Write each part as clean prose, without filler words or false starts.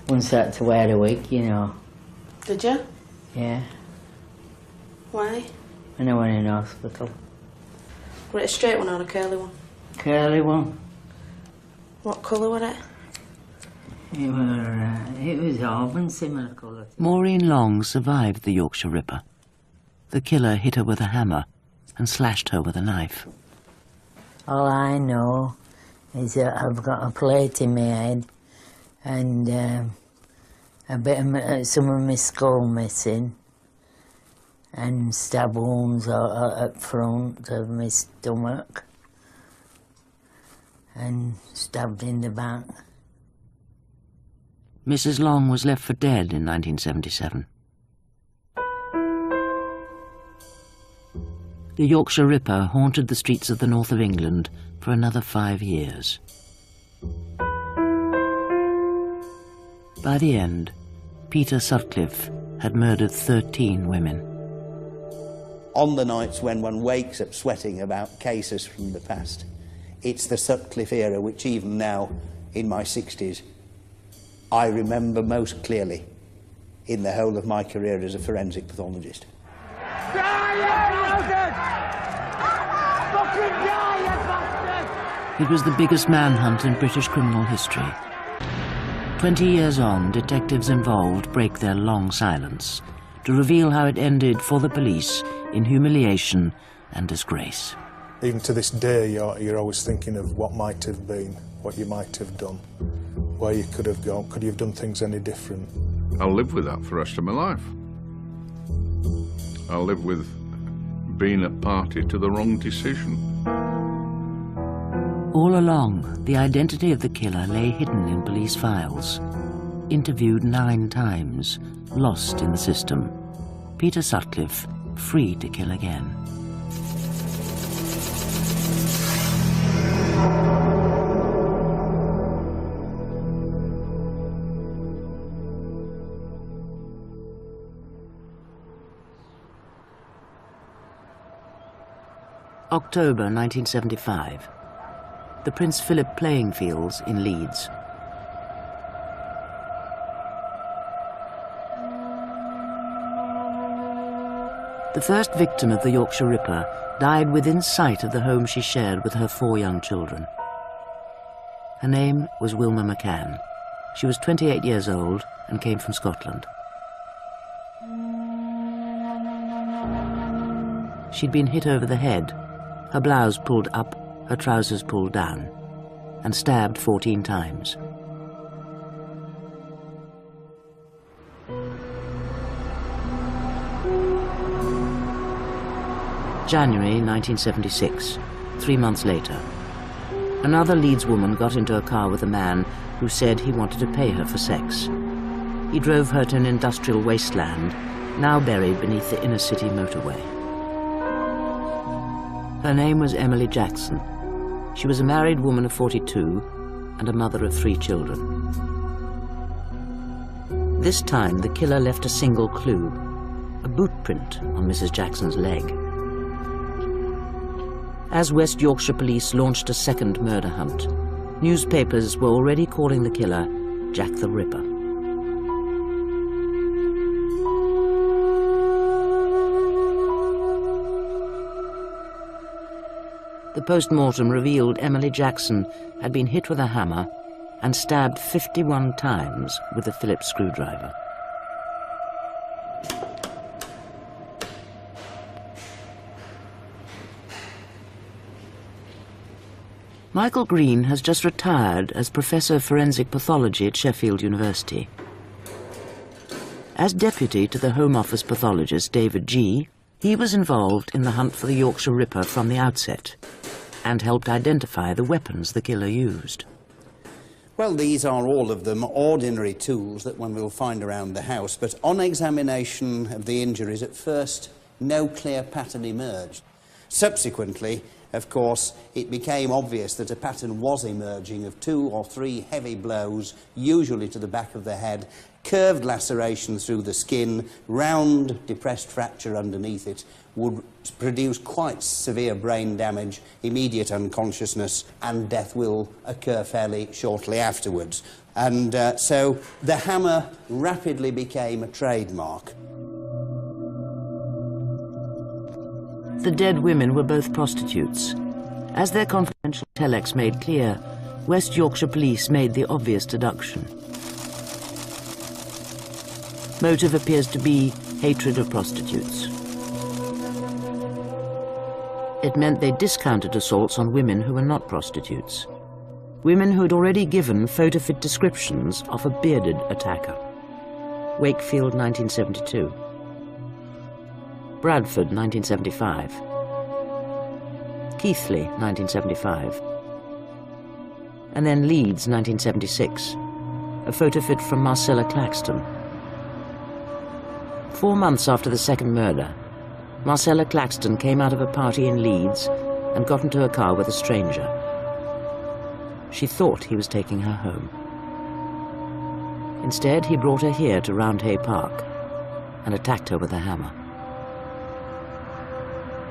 Once I had to wear a wig, you know. Did you? Yeah. Why? When I went in hospital. Was it a straight one or a curly one? Curly one. What colour was it? It was auburn, similar colour. Maureen Long survived the Yorkshire Ripper. The killer hit her with a hammer and slashed her with a knife. All I know is that I've got a plate in my head and a bit of some of my skull missing and stab wounds at front of my stomach and stabbed in the back. Mrs. Long was left for dead in 1977. The Yorkshire Ripper haunted the streets of the north of England for another 5 years. By the end, Peter Sutcliffe had murdered 13 women. On the nights when one wakes up sweating about cases from the past, it's the Sutcliffe era which even now, in my 60s, I remember most clearly in the whole of my career as a forensic pathologist. It was the biggest manhunt in British criminal history. 20 years on, detectives involved break their long silence to reveal how it ended for the police in humiliation and disgrace. Even to this day, you're always thinking of what might have been, what you might have done, where you could have gone. Could you have done things any different? I'll live with that for the rest of my life. I'll live with being a party to the wrong decision. All along, the identity of the killer lay hidden in police files. Interviewed 9 times, lost in the system. Peter Sutcliffe, free to kill again. October 1975. The Prince Philip playing fields in Leeds. The first victim of the Yorkshire Ripper died within sight of the home she shared with her 4 young children. Her name was Wilma McCann. She was 28 years old and came from Scotland. She'd been hit over the head, her blouse pulled up, her trousers pulled down, and stabbed 14 times. January 1976, 3 months later. Another Leeds woman got into a car with a man who said he wanted to pay her for sex. He drove her to an industrial wasteland, now buried beneath the inner city motorway. Her name was Emily Jackson. She was a married woman of 42 and a mother of 3 children. This time, the killer left a single clue, a boot print on Mrs. Jackson's leg. As West Yorkshire police launched a second murder hunt, newspapers were already calling the killer Jack the Ripper. The post-mortem revealed Emily Jackson had been hit with a hammer and stabbed 51 times with a Phillips screwdriver. Michael Green has just retired as Professor of Forensic Pathology at Sheffield University. As deputy to the Home Office pathologist David G., he was involved in the hunt for the Yorkshire Ripper from the outset and helped identify the weapons the killer used. Well, these are all of them ordinary tools that one will find around the house, but on examination of the injuries at first, no clear pattern emerged. Subsequently, of course, it became obvious that a pattern was emerging of 2 or 3 heavy blows, usually to the back of the head, curved laceration through the skin, round depressed fracture underneath it, would produce quite severe brain damage, immediate unconsciousness, and death will occur fairly shortly afterwards. And so the hammer rapidly became a trademark. The dead women were both prostitutes. As their confidential telex made clear, West Yorkshire Police made the obvious deduction. Motive appears to be hatred of prostitutes. It meant they discounted assaults on women who were not prostitutes. Women who had already given photo-fit descriptions of a bearded attacker. Wakefield, 1972. Bradford, 1975. Keighley, 1975. And then Leeds, 1976. A photo-fit from Marcella Claxton. 4 months after the second murder, Marcella Claxton came out of a party in Leeds and got into a car with a stranger. She thought he was taking her home. Instead, he brought her here to Roundhay Park and attacked her with a hammer.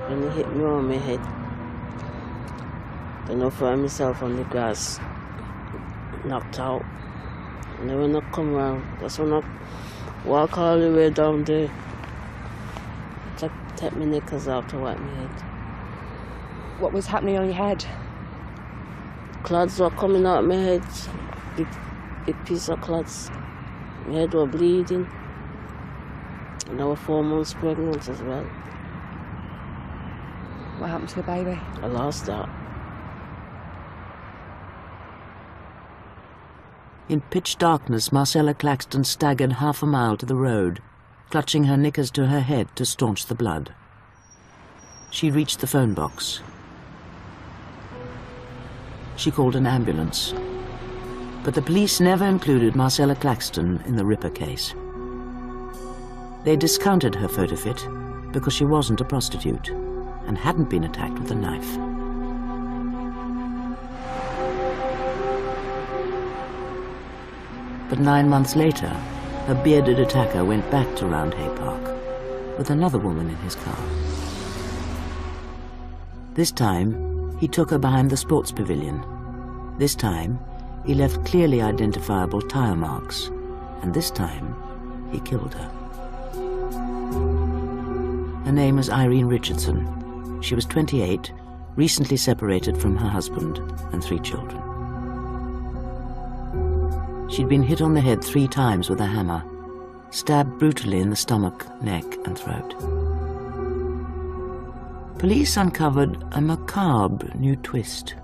When he hit me on my head, then I found myself on the grass, knocked out. And then when I come around, that's when I walk all the way down there. Take my knickers out to wipe my head. What was happening on your head? Clods were coming out of my head, big piece of clods. My head was bleeding. And I was 4 months pregnant as well. What happened to the baby? I lost that. In pitch darkness, Marcella Claxton staggered half a mile to the road, clutching her knickers to her head to staunch the blood. She reached the phone box. She called an ambulance. But the police never included Marcella Claxton in the Ripper case. They discounted her photo fit because she wasn't a prostitute and hadn't been attacked with a knife. But 9 months later, a bearded attacker went back to Roundhay Park with another woman in his car. This time, he took her behind the sports pavilion. This time, he left clearly identifiable tire marks. And this time, he killed her. Her name was Irene Richardson. She was 28, recently separated from her husband and 3 children. She'd been hit on the head 3 times with a hammer, stabbed brutally in the stomach, neck, and throat. Police uncovered a macabre new twist.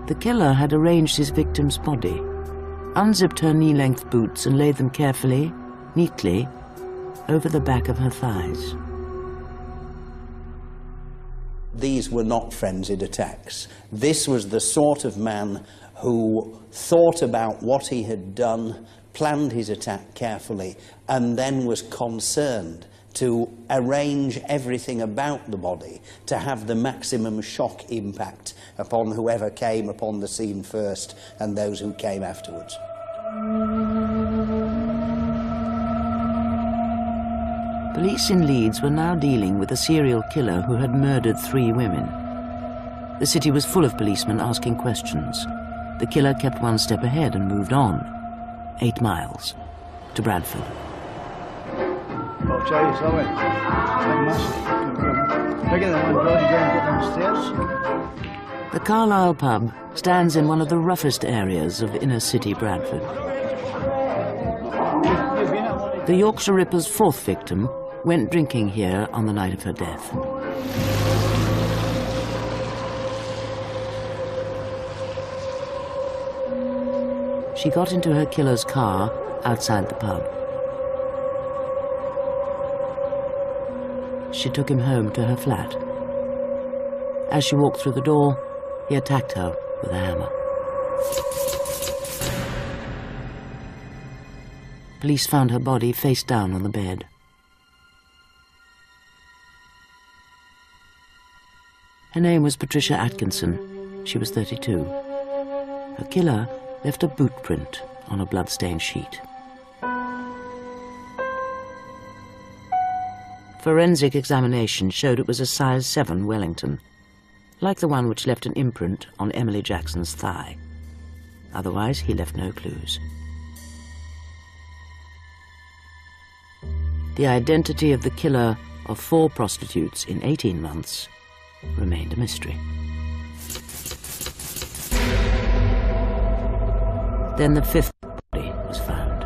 The killer had arranged his victim's body, unzipped her knee-length boots and laid them carefully, neatly, over the back of her thighs. These were not frenzied attacks. This was the sort of man who thought about what he had done, planned his attack carefully, and then was concerned to arrange everything about the body to have the maximum shock impact upon whoever came upon the scene first and those who came afterwards. Police in Leeds were now dealing with a serial killer who had murdered 3 women. The city was full of policemen asking questions. The killer kept 1 step ahead and moved on, 8 miles, to Bradford. I'll tell you something. Bigger than one bloody going up them stairs. The Carlisle pub stands in one of the roughest areas of inner-city Bradford. The Yorkshire Ripper's 4th victim went drinking here on the night of her death. She got into her killer's car outside the pub. She took him home to her flat. As she walked through the door, he attacked her with a hammer. Police found her body face down on the bed. Her name was Patricia Atkinson. She was 32. Her killer left a boot print on a blood-stained sheet. Forensic examination showed it was a size 7 Wellington, like the one which left an imprint on Emily Jackson's thigh. Otherwise, he left no clues. The identity of the killer of 4 prostitutes in 18 months remained a mystery. Then the 5th body was found.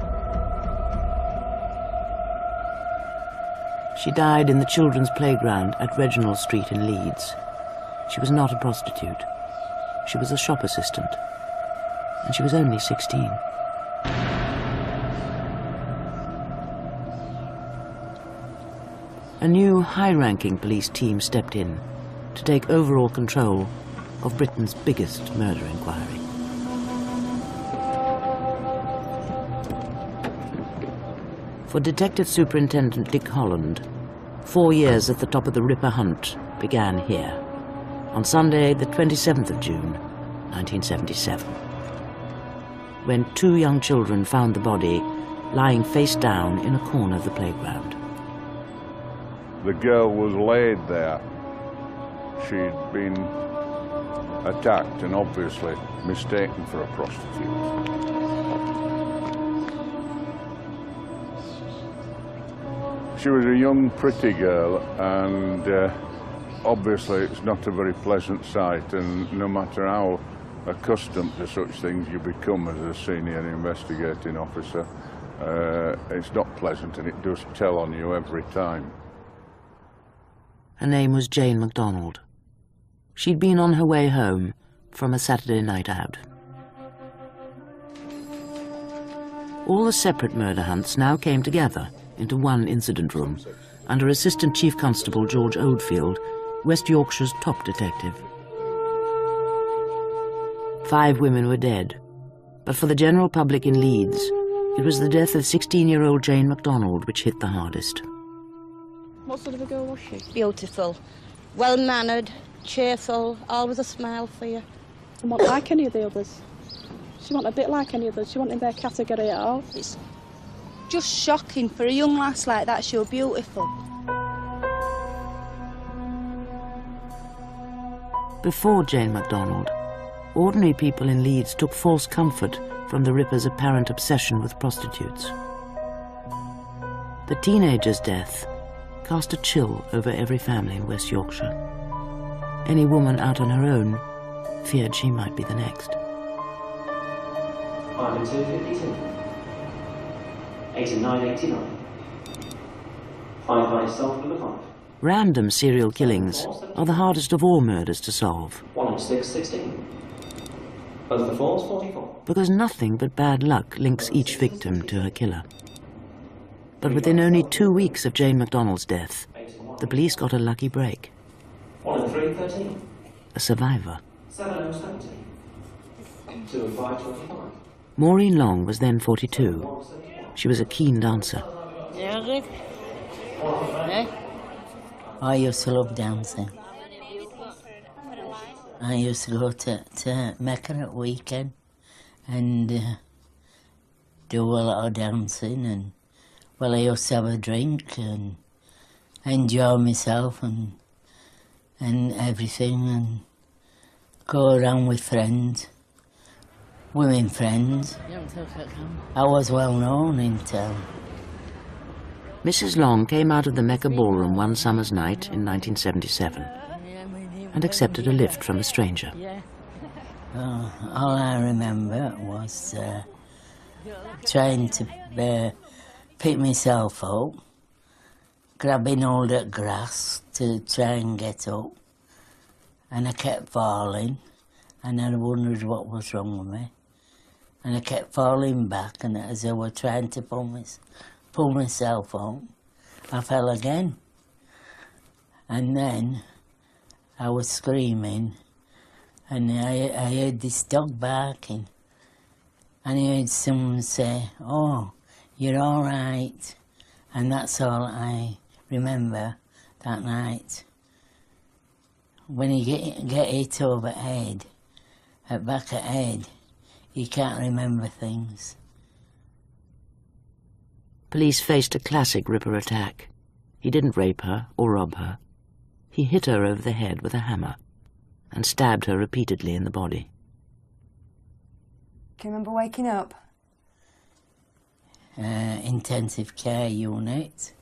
She died in the children's playground at Reginald Street in Leeds. She was not a prostitute. She was a shop assistant, and she was only 16. A new high-ranking police team stepped in to take overall control of Britain's biggest murder inquiry. For Detective Superintendent Dick Holland, 4 years at the top of the Ripper hunt began here, on Sunday, the 27th of June, 1977, when 2 young children found the body lying face down in a corner of the playground. The girl was laid there. She'd been attacked and obviously mistaken for a prostitute. She was a young, pretty girl, and obviously it's not a very pleasant sight, and no matter how accustomed to such things you become as a senior investigating officer, it's not pleasant, and it does tell on you every time. Her name was Jane MacDonald. She'd been on her way home from a Saturday night out. All the separate murder hunts now came together into one incident room under Assistant Chief Constable George Oldfield, West Yorkshire's top detective. 5 women were dead, but for the general public in Leeds, it was the death of 16-year-old Jane MacDonald which hit the hardest. What sort of a girl was she? Beautiful, well-mannered, cheerful, always a smile for you. And not like any of the others. She wasn't a bit like any others. She wasn't in their category at all. It's just shocking for a young lass like that. She was beautiful. Before Jane MacDonald, ordinary people in Leeds took false comfort from the Ripper's apparent obsession with prostitutes. The teenager's death cast a chill over every family in West Yorkshire. Any woman out on her own feared she might be the next. 50252. 8989. 5 solved number 5. Random serial killings are the hardest of all murders to solve. 10616. Both the 4s 44. Because nothing but bad luck links each victim to her killer. But within only 2 weeks of Jane MacDonald's death, the police got a lucky break. 10313. A survivor. 7070. 20525. Maureen Long was then 42. She was a keen dancer. I used to love dancing. I used to go to Mecca at weekend and do a lot of dancing, and well, I used to have a drink and enjoy myself and everything, and go around with friends, women friends. I was well known in town. Mrs. Long came out of the Mecca ballroom one summer's night in 1977 and accepted a lift from a stranger. All I remember was trying to pick myself up, grabbing hold of grass to try and get up, and I kept falling, and I wondered what was wrong with me. And I kept falling back, and as I was trying to pull myself up, I fell again. And then I was screaming, and I heard this dog barking, and I heard someone say, "Oh, you're all right." And that's all I remember that night. When you get hit over the head, at back of the head, you can't remember things. Police faced a classic Ripper attack. He didn't rape her or rob her. He hit her over the head with a hammer and stabbed her repeatedly in the body. Can you remember waking up? Intensive care unit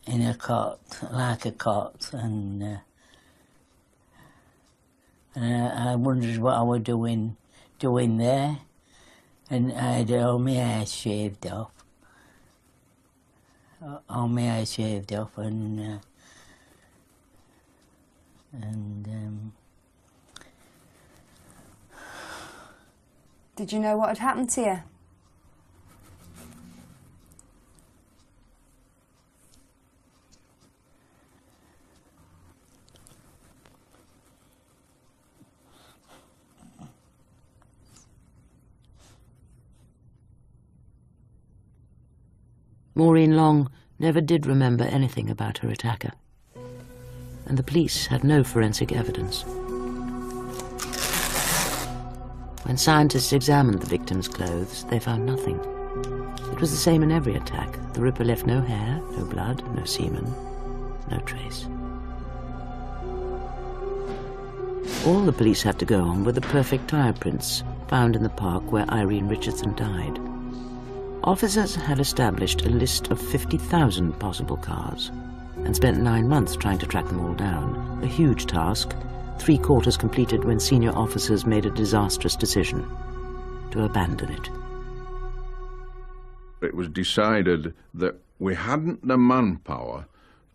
in a cot, like a cot, and I wondered what I was doing there, and I had all my hair shaved off. And Did you know what had happened to you? Maureen Long never did remember anything about her attacker, and the police had no forensic evidence. When scientists examined the victim's clothes, they found nothing. It was the same in every attack. The Ripper left no hair, no blood, no semen, no trace. All the police had to go on were the perfect tyre prints found in the park where Irene Richardson died. Officers had established a list of 50,000 possible cars and spent 9 months trying to track them all down. A huge task, 3/4 completed when senior officers made a disastrous decision to abandon it. It was decided that we hadn't the manpower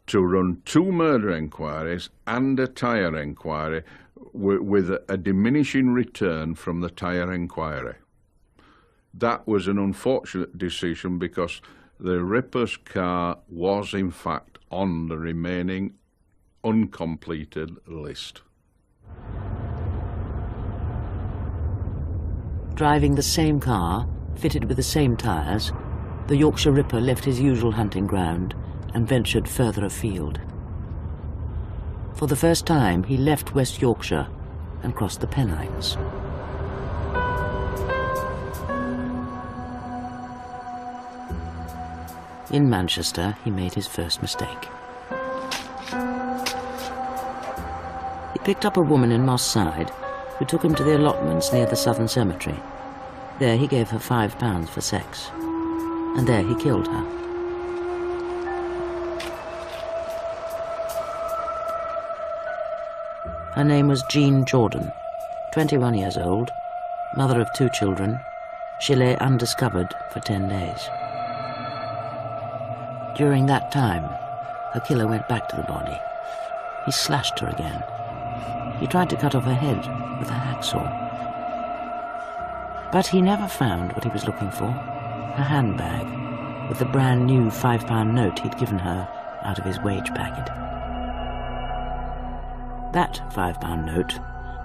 to run 2 murder inquiries and a tyre inquiry with a diminishing return from the tyre inquiry. That was an unfortunate decision because the Ripper's car was in fact on the remaining uncompleted list. Driving the same car, fitted with the same tyres, the Yorkshire Ripper left his usual hunting ground and ventured further afield. For the first time, he left West Yorkshire and crossed the Pennines. In Manchester, he made his first mistake. He picked up a woman in Moss Side who took him to the allotments near the Southern Cemetery. There he gave her £5 for sex, and there he killed her. Her name was Jean Jordan, 21 years old, mother of 2 children. She lay undiscovered for 10 days. During that time, her killer went back to the body. He slashed her again. He tried to cut off her head with a hacksaw. But he never found what he was looking for, her handbag with the brand new £5 note he'd given her out of his wage packet. That £5 note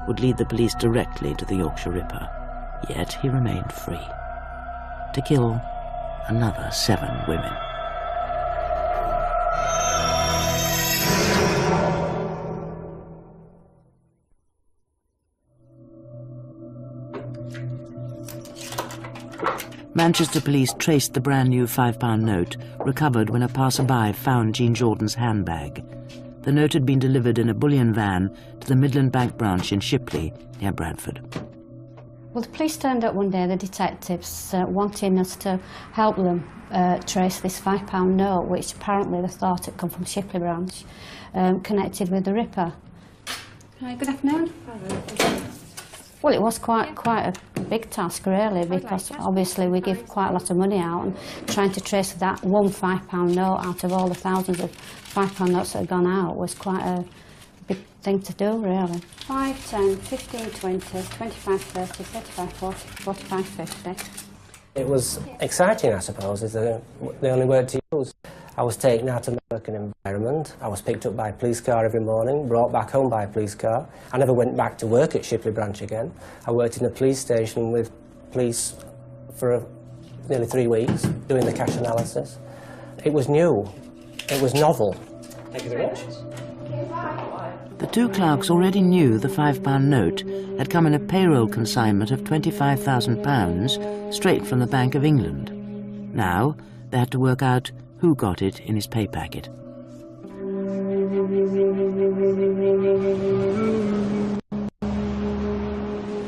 would lead the police directly to the Yorkshire Ripper, yet he remained free to kill another 7 women. Manchester police traced the brand new £5 note recovered when a passerby found Jean Jordan's handbag. The note had been delivered in a bullion van to the Midland Bank branch in Shipley, near Bradford. Well, the police turned up one day, the detectives, wanting us to help them trace this £5 note, which apparently they thought had come from Shipley branch, connected with the Ripper. Hi, good afternoon. Well, it was quite a big task, really, because obviously we give quite a lot of money out, and trying to trace that one £5 note out of all the thousands of £5 notes that had gone out was quite a big thing to do, really. 5, 10, 15, 20, 25, 30, 35, 40, 45, 50. It was exciting, I suppose, is the only word to use. I was taken out of my working environment. I was picked up by a police car every morning, brought back home by a police car. I never went back to work at Shipley branch again. I worked in a police station with police for nearly 3 weeks, doing the cash analysis. It was new. It was novel. Thank you very much. The 2 clerks already knew the £5 note had come in a payroll consignment of £25,000 straight from the Bank of England. Now they had to work out who got it in his pay packet.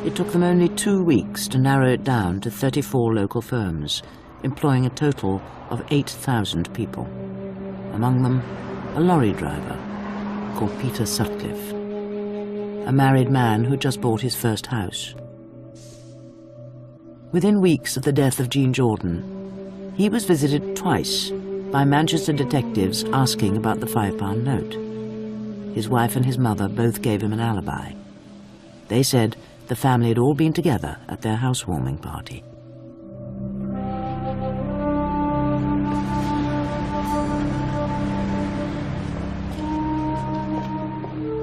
It took them only 2 weeks to narrow it down to 34 local firms, employing a total of 8,000 people. Among them, a lorry driver called Peter Sutcliffe, a married man who just bought his first house. Within weeks of the death of Jean Jordan, he was visited twice by Manchester detectives asking about the £5 note. His wife and his mother both gave him an alibi. They said the family had all been together at their housewarming party.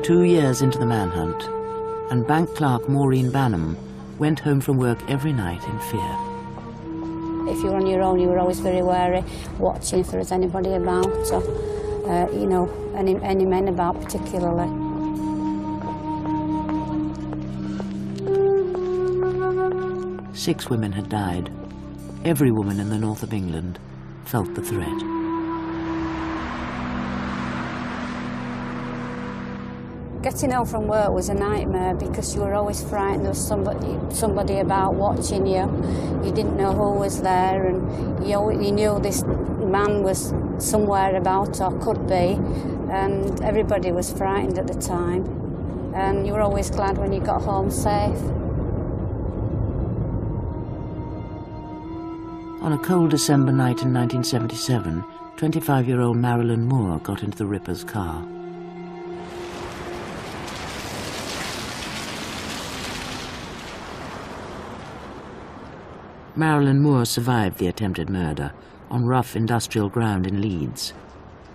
Two years into the manhunt, and bank clerk Maureen Banham went home from work every night in fear. If you were on your own, you were always very wary, watching if there was anybody about, or, you know, any men about particularly. Six women had died. Every woman in the north of England felt the threat. Getting home from work was a nightmare because you were always frightened there was somebody about watching you. You didn't know who was there, and you knew this man was somewhere about or could be, and everybody was frightened at the time. And you were always glad when you got home safe. On a cold December night in 1977, 25-year-old Marilyn Moore got into the Ripper's car. Marilyn Moore survived the attempted murder on rough industrial ground in Leeds.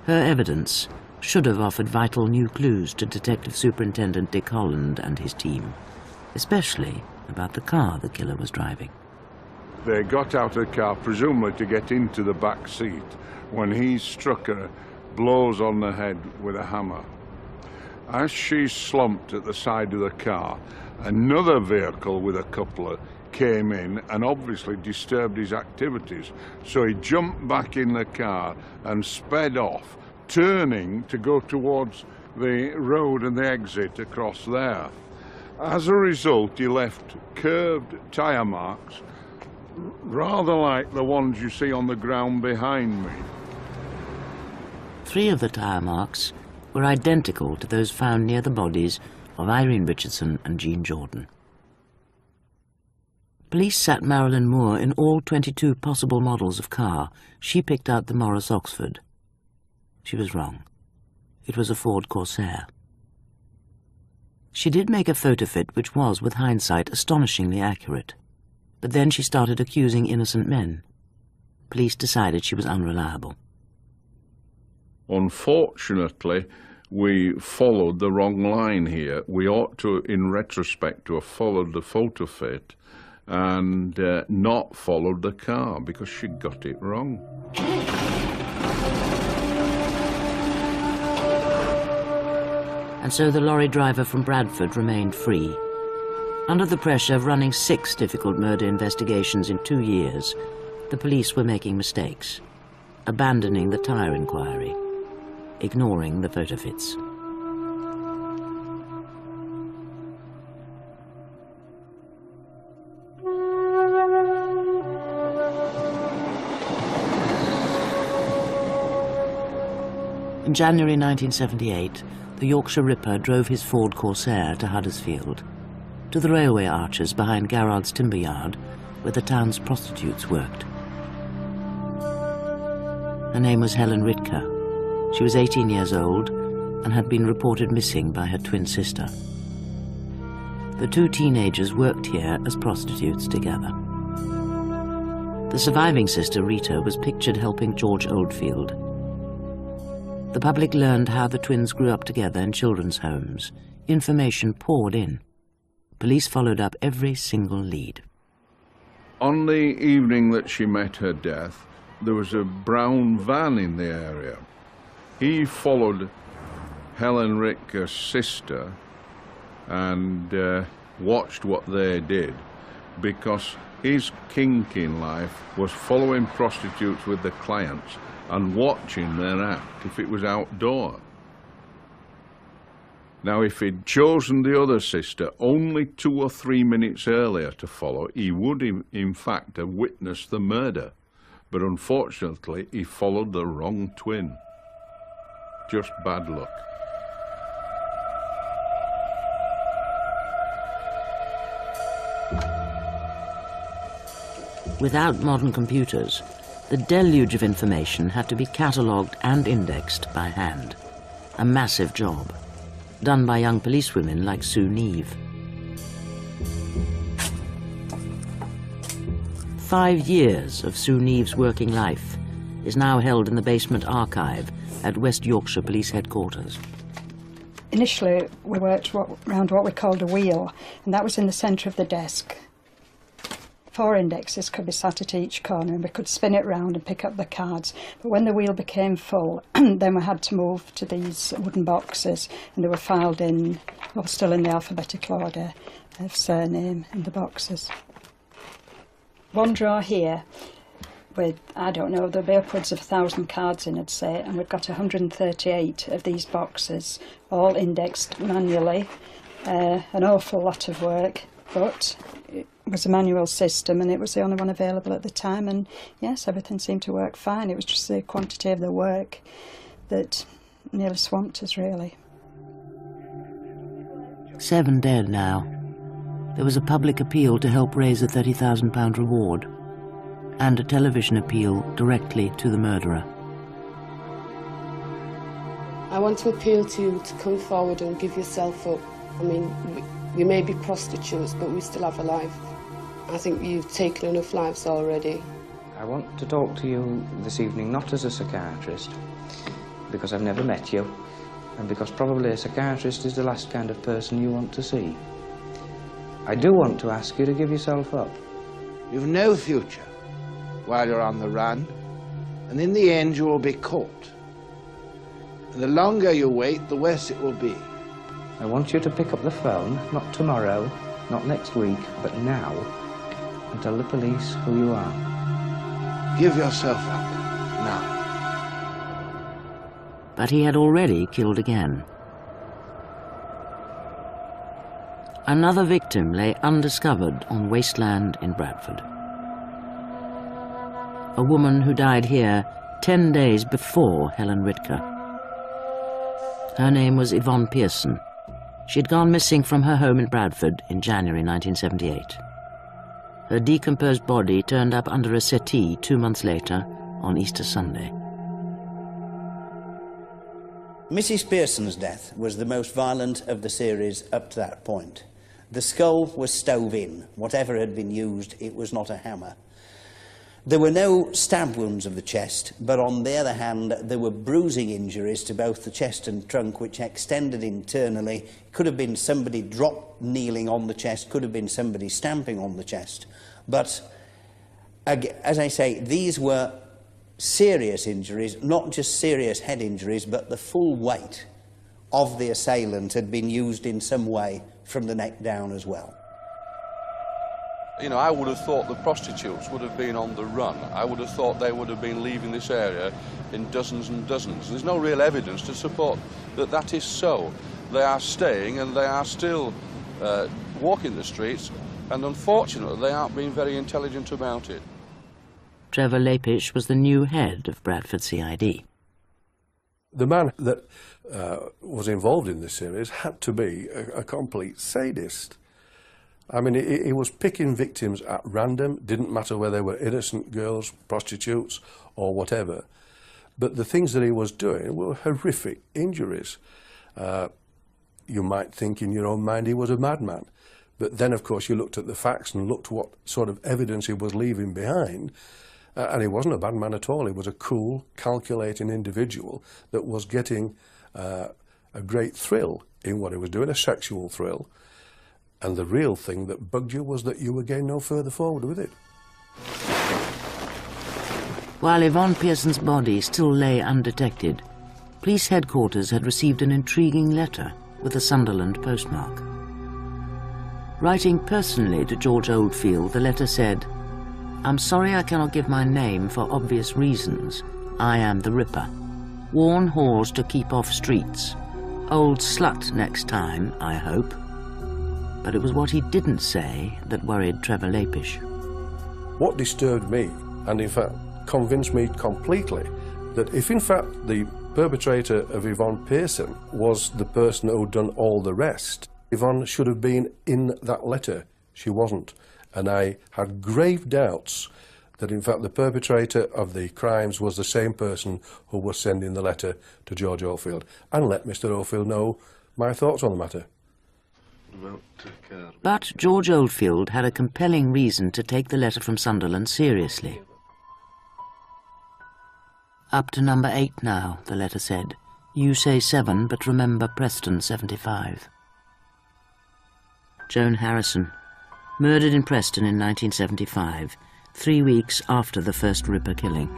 Her evidence should have offered vital new clues to Detective Superintendent Dick Holland and his team, especially about the car the killer was driving. They got out of the car, presumably to get into the back seat, when he struck her blows on the head with a hammer. As she slumped at the side of the car, another vehicle with a coupler came in and obviously disturbed his activities. So he jumped back in the car and sped off, turning to go towards the road and the exit across there. As a result, he left curved tyre marks, rather like the ones you see on the ground behind me. 3 of the tyre marks were identical to those found near the bodies of Irene Richardson and Jean Jordan. Police sat Marilyn Moore in all 22 possible models of car. She picked out the Morris Oxford. She was wrong. It was a Ford Corsair. She did make a photo fit which was, with hindsight, astonishingly accurate. But then she started accusing innocent men. Police decided she was unreliable. Unfortunately, we followed the wrong line here. We ought to, in retrospect, to have followed the photo fit and not followed the car, because she got it wrong. And so the lorry driver from Bradford remained free. Under the pressure of running 6 difficult murder investigations in 2 years, the police were making mistakes, abandoning the tyre inquiry, ignoring the photo fits. In January 1978, the Yorkshire Ripper drove his Ford Corsair to Huddersfield, to the railway arches behind Garrard's timber yard, where the town's prostitutes worked. Her name was Helen Ritker. She was 18 years old and had been reported missing by her twin sister. The 2 teenagers worked here as prostitutes together. The surviving sister, Rita, was pictured helping George Oldfield. The public learned how the twins grew up together in children's homes. Information poured in. Police followed up every single lead. On the evening that she met her death, there was a brown van in the area. He followed Helen Ritker's sister and watched what they did, because His kink in life was following prostitutes with the clients and watching their act if it was outdoor. Now, if he'd chosen the other sister only 2 or 3 minutes earlier to follow, he would in fact have witnessed the murder. But unfortunately, he followed the wrong twin. Just bad luck. Without modern computers, the deluge of information had to be catalogued and indexed by hand. A massive job, done by young policewomen like Sue Neve. 5 years of Sue Neve's working life is now held in the basement archive at West Yorkshire Police Headquarters. Initially, we worked around what we called a wheel, and that was in the centre of the desk. 4 indexes could be sat at each corner, and we could spin it round and pick up the cards. But when the wheel became full, then we had to move to these wooden boxes, and they were filed in, well, still in the alphabetical order of surname in the boxes. One drawer here with, I don't know, there'll be upwards of 1,000 cards in, I'd say, and we've got 138 of these boxes, all indexed manually. An awful lot of work, but it was a manual system and it was the only one available at the time, and yes, everything seemed to work fine. It was just the quantity of the work that nearly swamped us, really. 7 dead now. There was a public appeal to help raise a £30,000 reward, and a television appeal directly to the murderer. I want to appeal to you to come forward and give yourself up. I mean, we may be prostitutes, but we still have a life. I think you've taken enough lives already. I want to talk to you this evening not as a psychiatrist, because I've never met you, and because probably a psychiatrist is the last kind of person you want to see. I do want to ask you to give yourself up. You've no future while you're on the run, and in the end you will be caught. And the longer you wait, the worse it will be. I want you to pick up the phone, not tomorrow, not next week, but now, and tell the police who you are. Give yourself up, now. But he had already killed again. Another victim lay undiscovered on wasteland in Bradford. A woman who died here 10 days before Helen Ritker. Her name was Yvonne Pearson. She'd gone missing from her home in Bradford in January 1978. Her decomposed body turned up under a settee 2 months later on Easter Sunday. Mrs. Pearson's death was the most violent of the series up to that point. The skull was stove in. Whatever had been used, it was not a hammer. There were no stab wounds of the chest, but on the other hand, there were bruising injuries to both the chest and trunk, which extended internally. Could have been somebody kneeling on the chest, could have been somebody stamping on the chest. But, as I say, these were serious injuries, not just serious head injuries, but the full weight of the assailant had been used in some way from the neck down as well. You know, I would have thought the prostitutes would have been on the run. I would have thought they would have been leaving this area in dozens and dozens. There's no real evidence to support that that is so. They are staying and they are still walking the streets, and unfortunately they aren't being very intelligent about it. Trevor Lapish was the new head of Bradford CID. The man that was involved in this series had to be a complete sadist. I mean, he was picking victims at random, didn't matter whether they were innocent girls, prostitutes, or whatever. But the things that he was doing were horrific injuries. You might think in your own mind he was a madman. But then, of course, you looked at the facts and looked what sort of evidence he was leaving behind. And he wasn't a bad man at all. He was a cool, calculating individual that was getting a great thrill in what he was doing, a sexual thrill. And the real thing that bugged you was that you were getting no further forward with it. While Yvonne Pearson's body still lay undetected, police headquarters had received an intriguing letter with a Sunderland postmark. Writing personally to George Oldfield, the letter said, "I'm sorry I cannot give my name for obvious reasons. I am the Ripper. Warn whores to keep off streets. Old slut next time, I hope." But it was what he didn't say that worried Trevor Lapish. What disturbed me, and in fact convinced me completely, that if in fact the perpetrator of Yvonne Pearson was the person who'd done all the rest, Yvonne should have been in that letter. She wasn't. And I had grave doubts that in fact the perpetrator of the crimes was the same person who was sending the letter to George Oldfield, and let Mr. Oldfield know my thoughts on the matter. But George Oldfield had a compelling reason to take the letter from Sunderland seriously. "Up to number 8 now," the letter said. "You say 7, but remember Preston 75. Joan Harrison, murdered in Preston in 1975, 3 weeks after the first Ripper killing.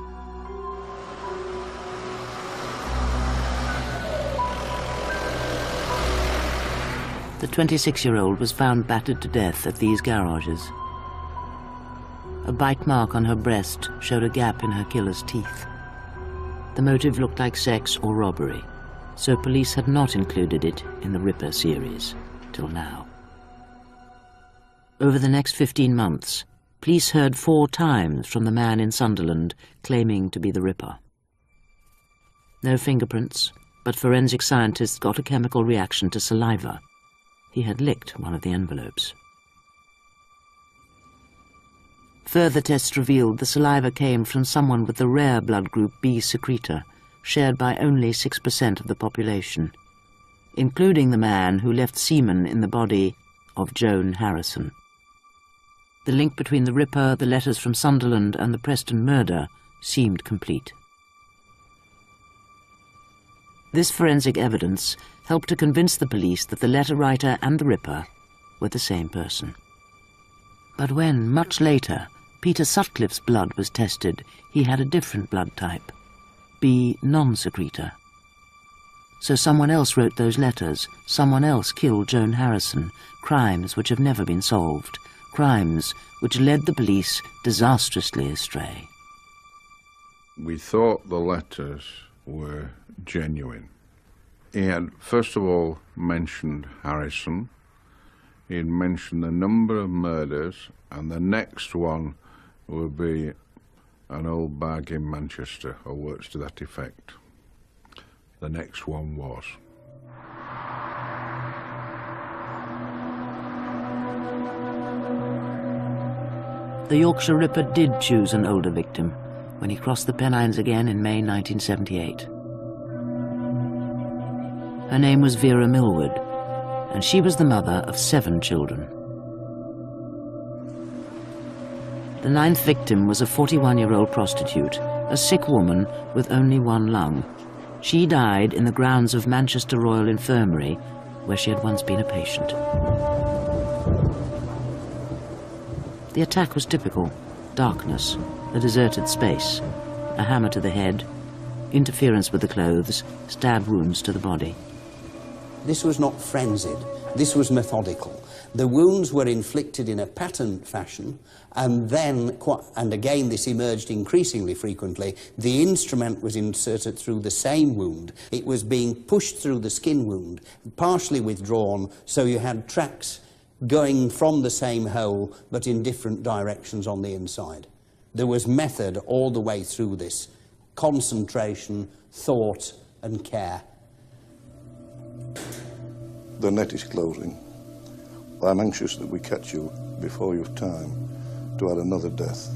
The 26-year-old was found battered to death at these garages. A bite mark on her breast showed a gap in her killer's teeth. The motive looked like sex or robbery, so police had not included it in the Ripper series, till now. Over the next 15 months, police heard 4 times from the man in Sunderland claiming to be the Ripper. No fingerprints, but forensic scientists got a chemical reaction to saliva. He had licked one of the envelopes. Further tests revealed the saliva came from someone with the rare blood group B secretor, shared by only 6% of the population, including the man who left semen in the body of Joan Harrison. The link between the Ripper, the letters from Sunderland, and the Preston murder seemed complete. This forensic evidence helped to convince the police that the letter writer and the Ripper were the same person. But when, much later, Peter Sutcliffe's blood was tested, he had a different blood type, B non-secretor. So someone else wrote those letters, someone else killed Joan Harrison, crimes which have never been solved, crimes which led the police disastrously astray. We thought the letters were genuine. He had, first of all, mentioned Harrison. He had mentioned the number of murders, and the next one would be an old bag in Manchester, or words to that effect. The next one was. The Yorkshire Ripper did choose an older victim when he crossed the Pennines again in May 1978. Her name was Vera Millward, and she was the mother of 7 children. The 9th victim was a 41-year-old prostitute, a sick woman with only 1 lung. She died in the grounds of Manchester Royal Infirmary, where she had once been a patient. The attack was typical: darkness, a deserted space, a hammer to the head, interference with the clothes, stab wounds to the body. This was not frenzied, this was methodical. The wounds were inflicted in a patterned fashion, and then, and again this emerged increasingly frequently, the instrument was inserted through the same wound. It was being pushed through the skin wound, partially withdrawn, so you had tracks going from the same hole, but in different directions on the inside. There was method all the way through this, concentration, thought, and care. The net is closing. I'm anxious that we catch you before you've time to add another death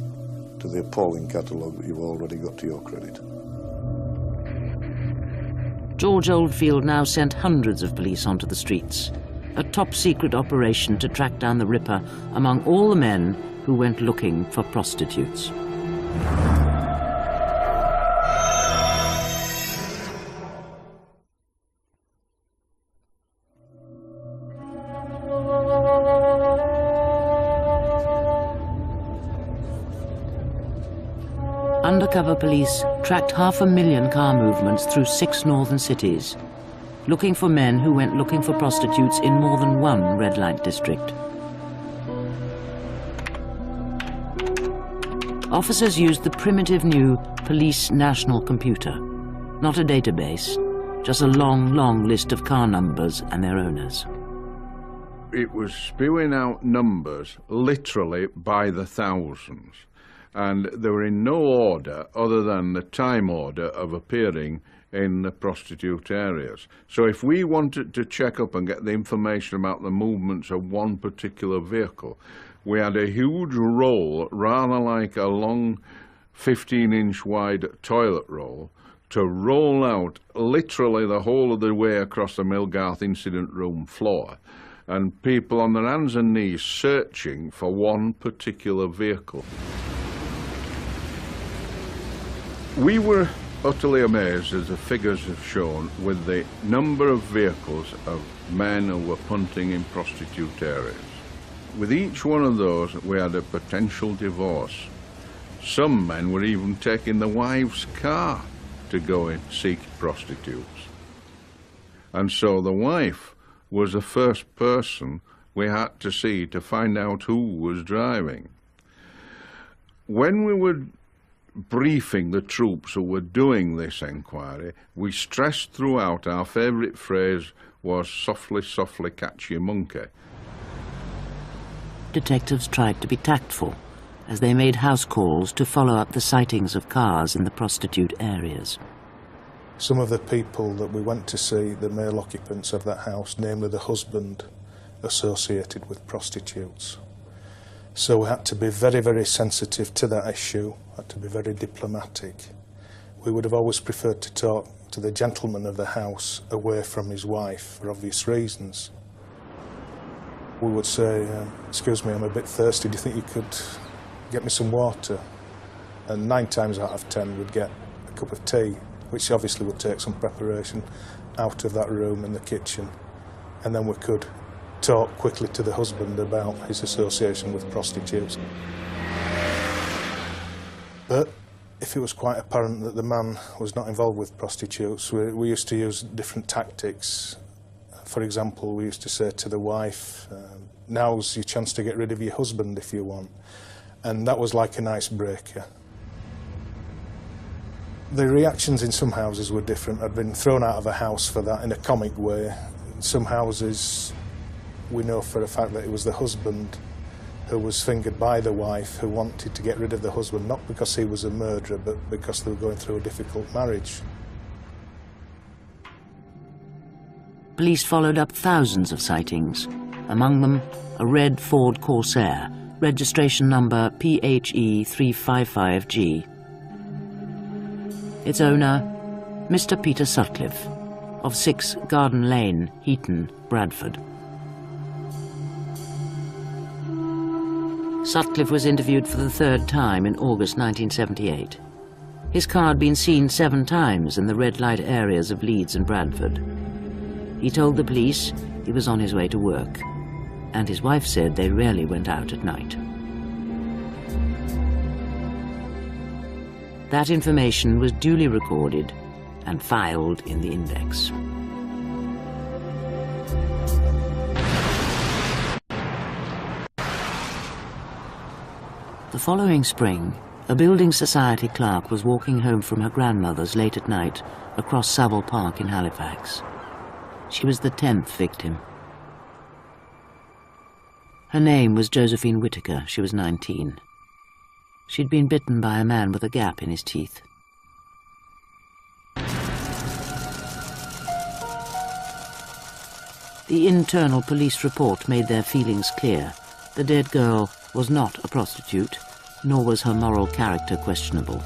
to the appalling catalogue that you've already got to your credit. George Oldfield now sent hundreds of police onto the streets, a top-secret operation to track down the Ripper among all the men who went looking for prostitutes. Undercover police tracked 500,000 car movements through 6 northern cities, looking for men who went looking for prostitutes in more than one red light district. Officers used the primitive new Police National Computer. Not a database, just a long, long list of car numbers and their owners. It was spewing out numbers literally by the thousands, and they were in no order other than the time order of appearing in the prostitute areas. So if we wanted to check up and get the information about the movements of one particular vehicle, we had a huge roll, rather like a long 15-inch wide toilet roll, to roll out literally the whole of the way across the Millgarth incident room floor, and people on their hands and knees searching for one particular vehicle. We were utterly amazed, as the figures have shown, with the number of vehicles of men who were punting in prostitute areas. With each one of those, we had a potential divorce. Some men were even taking the wife's car to go and seek prostitutes. And so the wife was the first person we had to see to find out who was driving. When we were briefing the troops who were doing this enquiry, we stressed throughout our favourite phrase was "softly, softly catch your monkey." Detectives tried to be tactful as they made house calls to follow up the sightings of cars in the prostitute areas. Some of the people that we went to see, the male occupants of that house, namely the husband, associated with prostitutes. So we had to be very, very sensitive to that issue, had to be very diplomatic. We would have always preferred to talk to the gentleman of the house away from his wife for obvious reasons. We would say, "Excuse me, I'm a bit thirsty, do you think you could get me some water?" And 9 times out of 10 we'd get a cup of tea, which obviously would take some preparation out of that room in the kitchen, and then we could talk quickly to the husband about his association with prostitutes. But if it was quite apparent that the man was not involved with prostitutes, we used to use different tactics. For example, we used to say to the wife, "Now's your chance to get rid of your husband if you want." And that was like an icebreaker. The reactions in some houses were different. I'd been thrown out of a house for that in a comic way. In some houses, we know for a fact that it was the husband who was fingered by the wife who wanted to get rid of the husband, not because he was a murderer, but because they were going through a difficult marriage. Police followed up thousands of sightings, among them a red Ford Corsair, registration number PHE355G. Its owner, Mr. Peter Sutcliffe, of 6 Garden Lane, Heaton, Bradford. Sutcliffe was interviewed for the 3rd time in August 1978. His car had been seen 7 times in the red light areas of Leeds and Bradford. He told the police he was on his way to work, and his wife said they rarely went out at night. That information was duly recorded and filed in the index. The following spring, a building society clerk was walking home from her grandmother's late at night across Savile Park in Halifax. She was the 10th victim. Her name was Josephine Whittaker. She was 19. She'd been bitten by a man with a gap in his teeth. The internal police report made their feelings clear. The dead girl was not a prostitute, nor was her moral character questionable.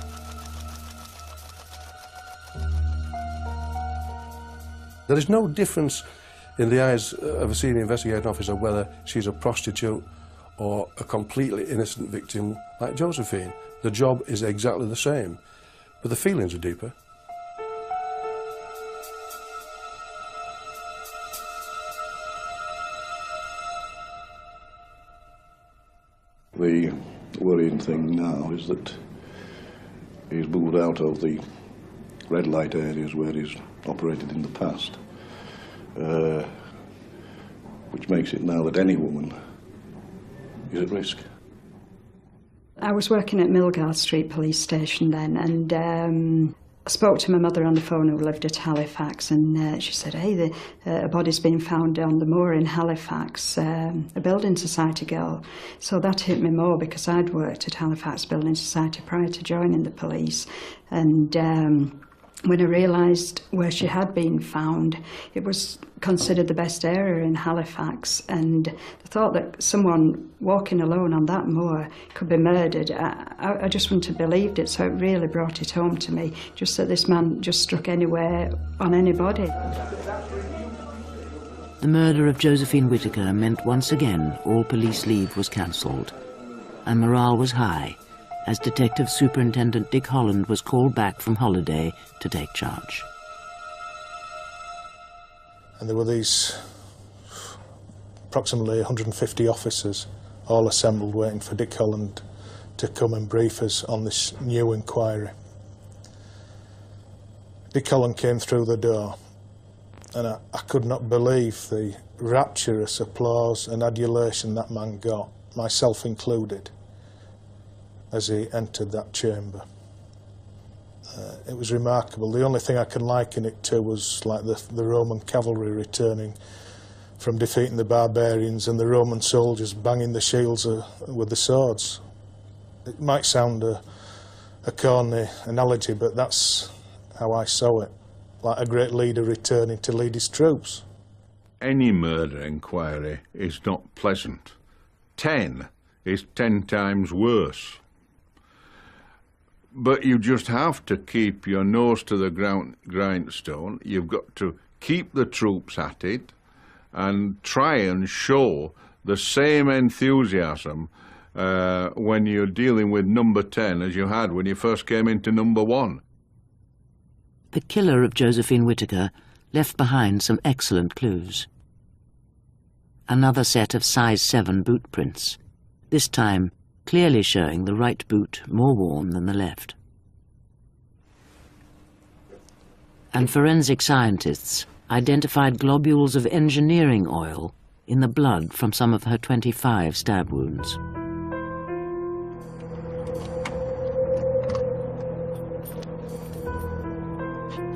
There is no difference in the eyes of a senior investigating officer whether she's a prostitute or a completely innocent victim like Josephine. The job is exactly the same, but the feelings are deeper. The worrying thing now is that he's moved out of the red light areas where he's operated in the past, which makes it now that any woman is at risk. I was working at Millgarth Street Police Station then, and I spoke to my mother on the phone who lived at Halifax, and she said, hey, a body's been found on the moor in Halifax, a building society girl. So that hit me more because I'd worked at Halifax Building Society prior to joining the police, and when I realised where she had been found, it was considered the best area in Halifax, and the thought that someone walking alone on that moor could be murdered, I just wouldn't have believed it, so it really brought it home to me, just that this man just struck anywhere on anybody. The murder of Josephine Whittaker meant once again all police leave was cancelled, and morale was high, as Detective Superintendent Dick Holland was called back from holiday to take charge. And there were these approximately 150 officers all assembled waiting for Dick Holland to come and brief us on this new inquiry. Dick Holland came through the door, and I could not believe the rapturous applause and adulation that man got, myself included, as he entered that chamber. It was remarkable. The only thing I can liken it to was like the Roman cavalry returning from defeating the barbarians and the Roman soldiers banging the shields with the swords. It might sound a corny analogy, but that's how I saw it, like a great leader returning to lead his troops. Any murder inquiry is not pleasant. 10 is 10 times worse. But you just have to keep your nose to the grindstone. You've got to keep the troops at it and try and show the same enthusiasm when you're dealing with number 10 as you had when you first came into number 1. The killer of Josephine Whittaker left behind some excellent clues. Another set of size 7 boot prints, this time clearly showing the right boot more worn than the left. And forensic scientists identified globules of engineering oil in the blood from some of her 25 stab wounds.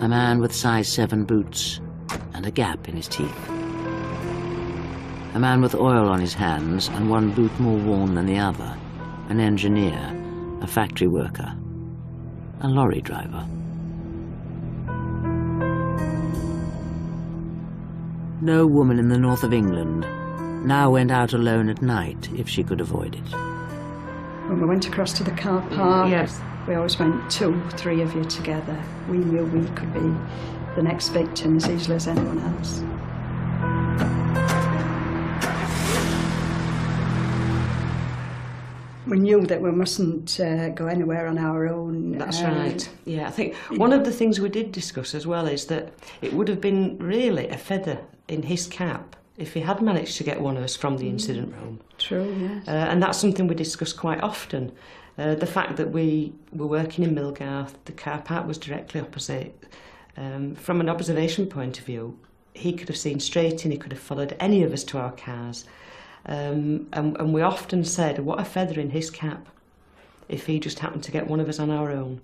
A man with size 7 boots and a gap in his teeth. A man with oil on his hands and one boot more worn than the other. An engineer, a factory worker, a lorry driver. No woman in the north of England now went out alone at night if she could avoid it. When we went across to the car park, Yes. we always went 2, 3 of you together. We knew we could be the next victim as easily as anyone else. We knew that we mustn't go anywhere on our own. That's right. Yeah, I think one of the things we did discuss as well is that it would have been really a feather in his cap if he had managed to get one of us from the incident room. True, yes. And that's something we discuss quite often. The fact that we were working in Millgarth, the car park was directly opposite. From an observation point of view, he could have seen straight in, he could have followed any of us to our cars. And we often said, what a feather in his cap if he just happened to get one of us on our own.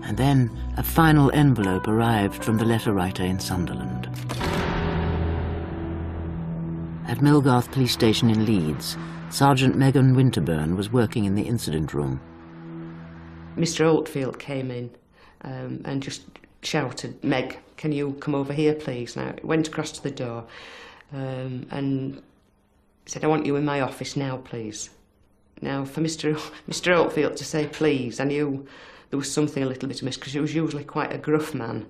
And then a final envelope arrived from the letter writer in Sunderland. At Millgarth Police Station in Leeds, Sergeant Megan Winterburn was working in the incident room. Mr. Oldfield came in and just shouted, "Meg, can you come over here, please?" Now, I went across to the door and said, "I want you in my office now, please." Now, for Mr. Oldfield to say please, I knew there was something a little bit amiss, because he was usually quite a gruff man.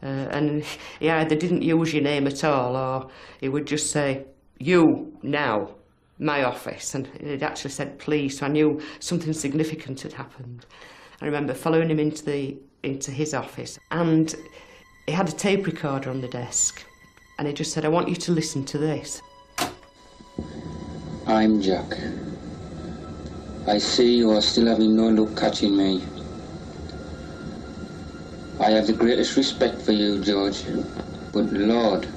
And he either didn't use your name at all, or he would just say, "You, now, my office." And he'd actually said please, so I knew something significant had happened. I remember following him into his office, and he had a tape recorder on the desk, and he just said, "I want you to listen to this." I'm Jack. I see you are still having no luck catching me. I have the greatest respect for you, George, but Lord,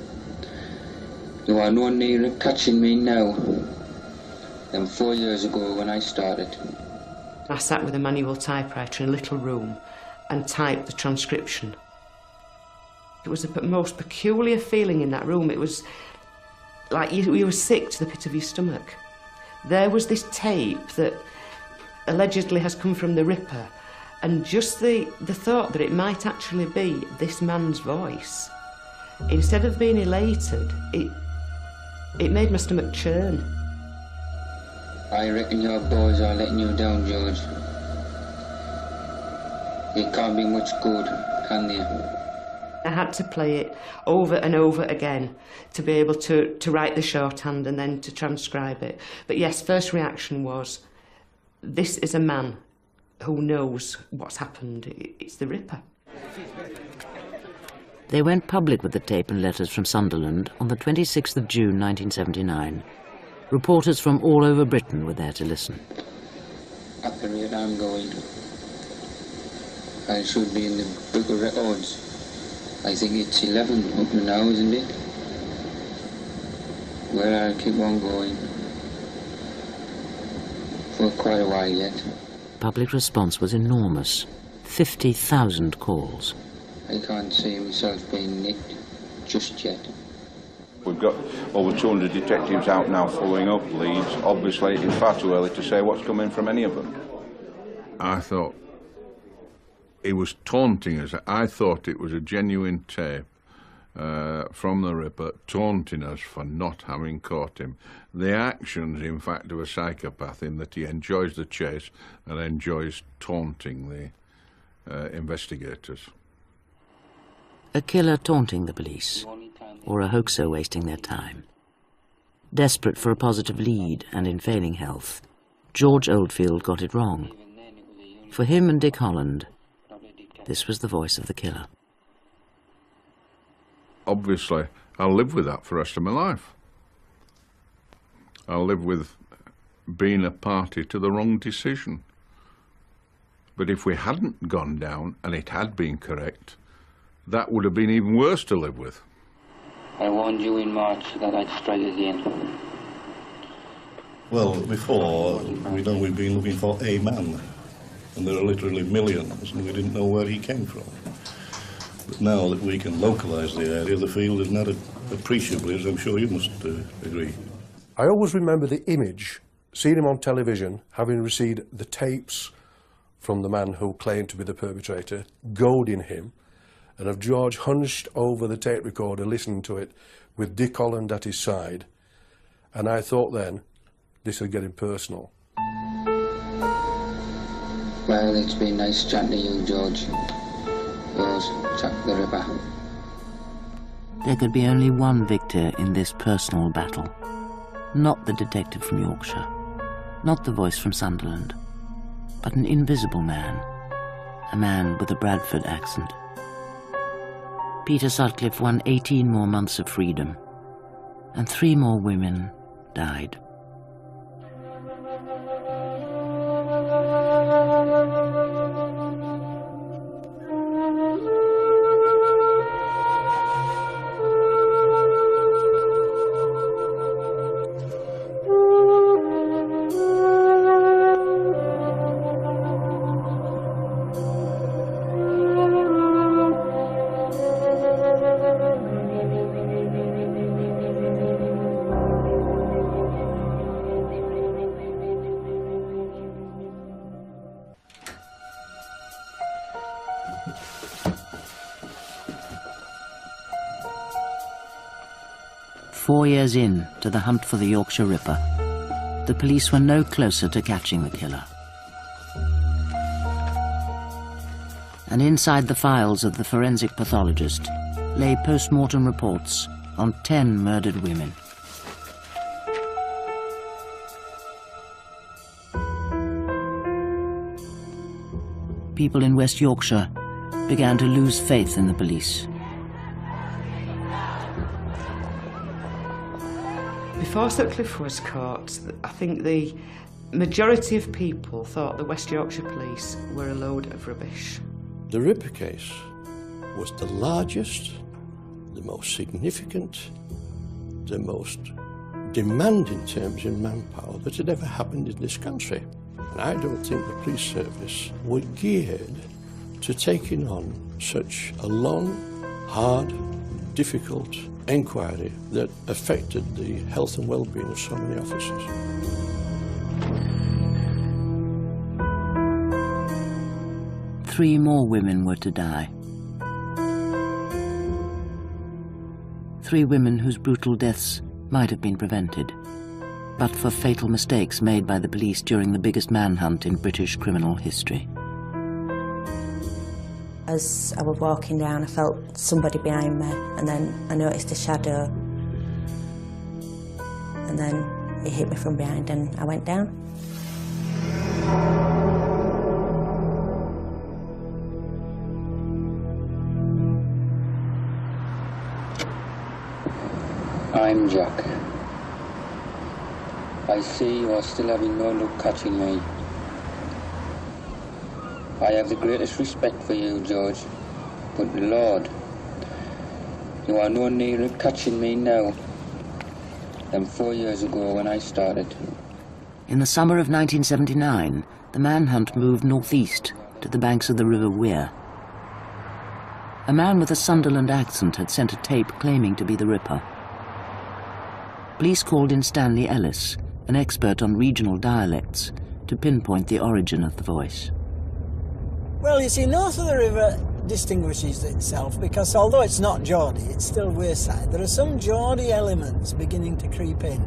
you are no nearer catching me now. And 4 years ago when I started. I sat with a manual typewriter in a little room and typed the transcription. It was the most peculiar feeling in that room. It was like you were sick to the pit of your stomach. There was this tape that allegedly has come from the Ripper, and just the thought that it might actually be this man's voice, instead of being elated, it made my stomach churn. I reckon your boys are letting you down, George. It can't be much good, can they? I had to play it over and over again to be able to write the shorthand and then to transcribe it. But yes, first reaction was, this is a man who knows what's happened. It's the Ripper. They went public with the tape and letters from Sunderland on the 26th of June 1979. Reporters from all over Britain were there to listen. At the rate I'm going, I should be in the book of records. I think it's 11 up to now, isn't it? Well, I'll keep on going for quite a while yet. Public response was enormous. 50,000 calls. I can't see myself being nicked just yet. We've got over 200 detectives out now following up leads. Obviously, it's far too early to say what's coming from any of them. I thought he was taunting us. I thought it was a genuine tape from the Ripper taunting us for not having caught him. The actions, in fact, of a psychopath in that he enjoys the chase and enjoys taunting the investigators. A killer taunting the police, or a hoaxer wasting their time. Desperate for a positive lead and in failing health, George Oldfield got it wrong. For him and Dick Holland, this was the voice of the killer. Obviously, I'll live with that for the rest of my life. I'll live with being a party to the wrong decision. But if we hadn't gone down and it had been correct, that would have been even worse to live with. I warned you in March that I'd strike again. Well, before, we know we've been looking for a man, and there are literally millions, and we didn't know where he came from. But now that we can localise the area, the field is not appreciably, as I'm sure you must agree. I always remember the image, seeing him on television, having received the tapes from the man who claimed to be the perpetrator, goading him, and of George hunched over the tape recorder listening to it with Dick Holland at his side. And I thought then, this is getting personal. Well, it's been nice chatting to you, George. Yours, Jack the Ripper. There could be only one victor in this personal battle. Not the detective from Yorkshire, not the voice from Sunderland, but an invisible man, a man with a Bradford accent. Peter Sutcliffe won 18 more months of freedom, and 3 more women died. Four years in to the hunt for the Yorkshire Ripper, the police were no closer to catching the killer. And inside the files of the forensic pathologist lay post-mortem reports on 10 murdered women. People in West Yorkshire began to lose faith in the police. Before Sutcliffe was caught, I think the majority of people thought the West Yorkshire police were a load of rubbish. The Ripper case was the largest, the most significant, the most demanding terms in manpower that had ever happened in this country. And I don't think the police service were geared to taking on such a long, hard, difficult inquiry that affected the health and well-being of so many officers. Three more women were to die. 3 women whose brutal deaths might have been prevented, but for fatal mistakes made by the police during the biggest manhunt in British criminal history. As I was walking down, I felt somebody behind me, and then I noticed a shadow, and then it hit me from behind and I went down. I'm Jack. I see you are still having no luck catching me. I have the greatest respect for you, George, but Lord, you are no nearer catching me now than 4 years ago when I started. In the summer of 1979, the manhunt moved northeast to the banks of the River Wear. A man with a Sunderland accent had sent a tape claiming to be the Ripper. Police called in Stanley Ellis, an expert on regional dialects, to pinpoint the origin of the voice. Well, you see, north of the river distinguishes itself because although it's not Geordie, it's still Wearside. There are some Geordie elements beginning to creep in.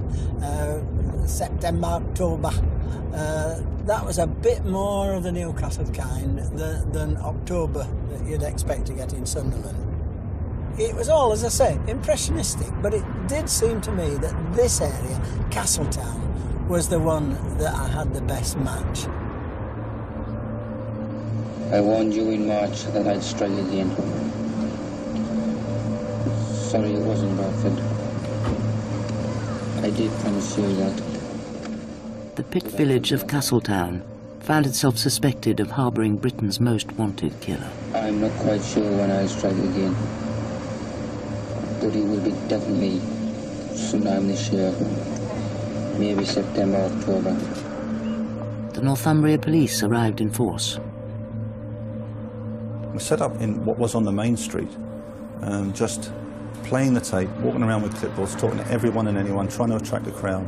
September, October. That was a bit more of the Newcastle kind than October that you'd expect to get in Sunderland. It was all, as I say, impressionistic, but it did seem to me that this area, Castletown, was the one that I had the best match. I warned you in March that I'd strike again. Sorry it wasn't Bradford. I did promise you that. The pit village of Castletown found itself suspected of harbouring Britain's most wanted killer. I'm not quite sure when I'll strike again, but it will be definitely sometime this year, maybe September, October. The Northumbria police arrived in force. We set up in what was on the main street, just playing the tape, walking around with clipboards, talking to everyone and anyone, trying to attract a crowd.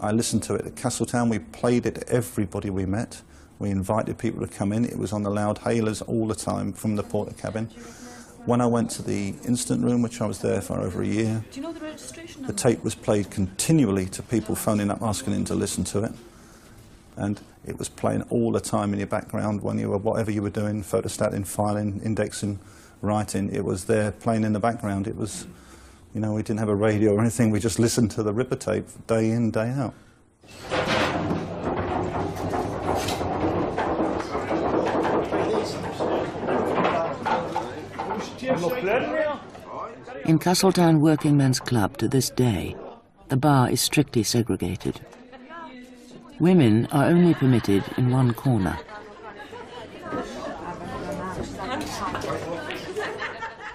I listened to it at Castletown. We played it to everybody we met. We invited people to come in. It was on the loud hailers all the time from the porter cabin. When I went to the incident room, which I was there for over a year, do you know the registration number? The tape was played continually to people phoning up asking them to listen to it. And it was playing all the time in your background when you were, whatever you were doing, photostating, filing, indexing, writing, it was there playing in the background. It was, you know, we didn't have a radio or anything, we just listened to the Ripper tape day in, day out. In Castletown Working Men's Club to this day, the bar is strictly segregated. Women are only permitted in one corner.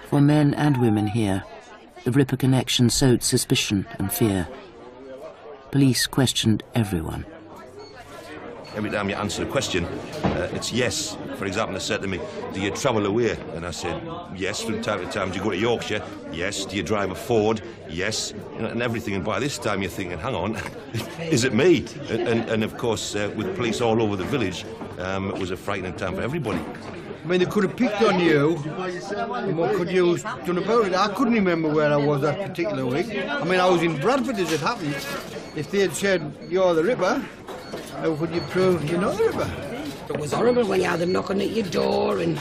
For men and women here, the Ripper connection sowed suspicion and fear. Police questioned everyone. Every time you answer a question, it's yes. For example, they said to me, do you travel away? And I said, yes, from time to time. Do you go to Yorkshire? Yes. Do you drive a Ford? Yes. And everything. And by this time you're thinking, hang on, is it me? And of course, with police all over the village, it was a frightening time for everybody. I mean, they could have picked on you, and what could you have done about it? I couldn't remember where I was that particular week. I mean, I was in Bradford as it happened. If they had said, you're the Ripper, how would you prove you're not the Ripper? It was horrible when you had them knocking at your door and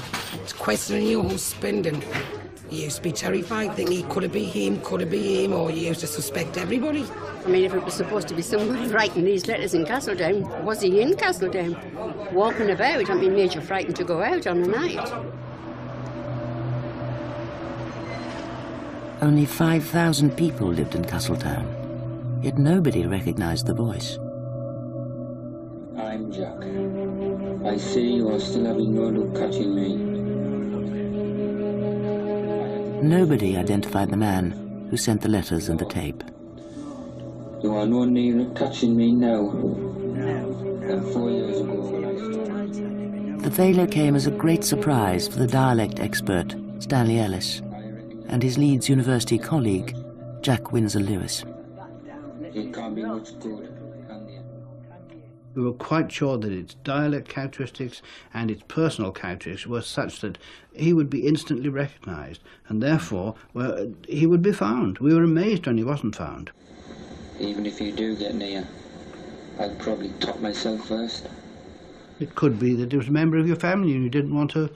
questioning your husband, and you used to be terrified, thinking, could it be him, or you used to suspect everybody. I mean, if it was supposed to be somebody writing these letters in Castletown, was he in Castletown? Walking about, I mean, made you frightened to go out on a night. Only 5,000 people lived in Castletown, yet nobody recognised the voice. I'm Jack. I see you are still having no luck catching me. Nobody identified the man who sent the letters and the tape. You are no nearer catching me now than 4 years ago when I started. The failure came as a great surprise for the dialect expert Stanley Ellis and his Leeds University colleague Jack Windsor Lewis. It can't be much good. We were quite sure that its dialect characteristics and its personal characteristics were such that he would be instantly recognised, and therefore he would be found. We were amazed when he wasn't found. Even if you do get near, I'd probably top myself first. It could be that it was a member of your family and you didn't want to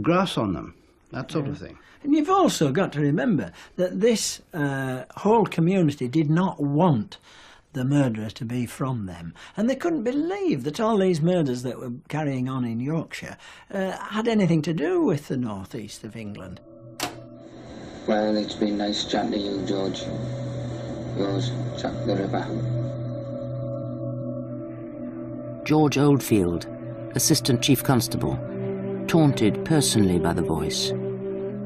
grass on them, that sort of thing. And you've also got to remember that this whole community did not want the murderer to be from them, and they couldn't believe that all these murders that were carrying on in Yorkshire had anything to do with the northeast of England. Well, it's been nice chatting to you, George. Yours, Jack the Ripper. George Oldfield, Assistant Chief Constable, taunted personally by the voice,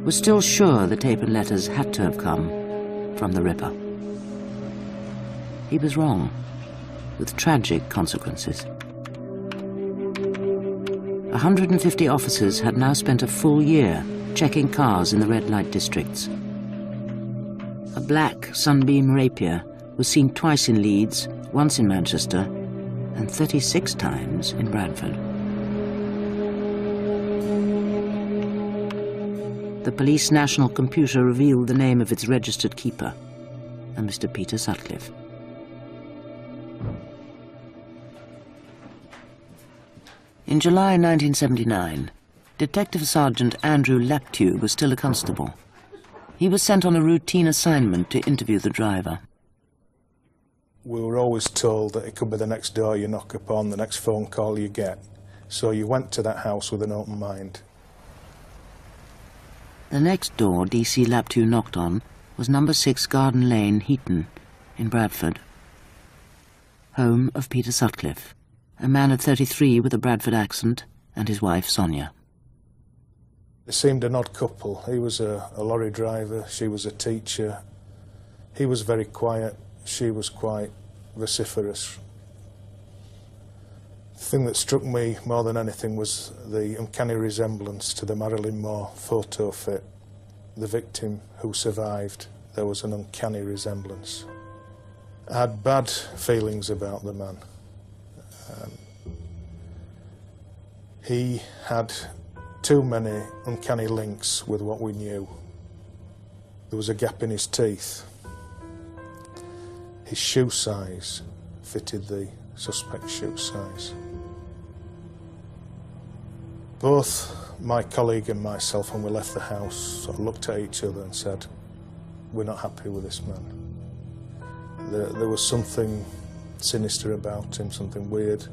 was still sure the tape and letters had to have come from the Ripper. He was wrong, with tragic consequences. 150 officers had now spent a full year checking cars in the red light districts. A black Sunbeam Rapier was seen twice in Leeds, once in Manchester, and 36 times in Bradford. The police national computer revealed the name of its registered keeper, a Mr. Peter Sutcliffe. In July 1979, Detective Sergeant Andrew Laptew was still a constable. He was sent on a routine assignment to interview the driver. We were always told that it could be the next door you knock upon, the next phone call you get. So you went to that house with an open mind. The next door DC Laptew knocked on was number 6 Garden Lane, Heaton, in Bradford. Home of Peter Sutcliffe, a man of 33 with a Bradford accent, and his wife, Sonia. They seemed an odd couple. He was a lorry driver, she was a teacher. He was very quiet, she was quite vociferous. The thing that struck me more than anything was the uncanny resemblance to the Marilyn Moore photo fit. The victim who survived, there was an uncanny resemblance. I had bad feelings about the man. He had too many uncanny links with what we knew. There was a gap in his teeth. His shoe size fitted the suspect's shoe size. Both my colleague and myself, when we left the house, sort of looked at each other and said, we're not happy with this man. There was something sinister about him, something weird.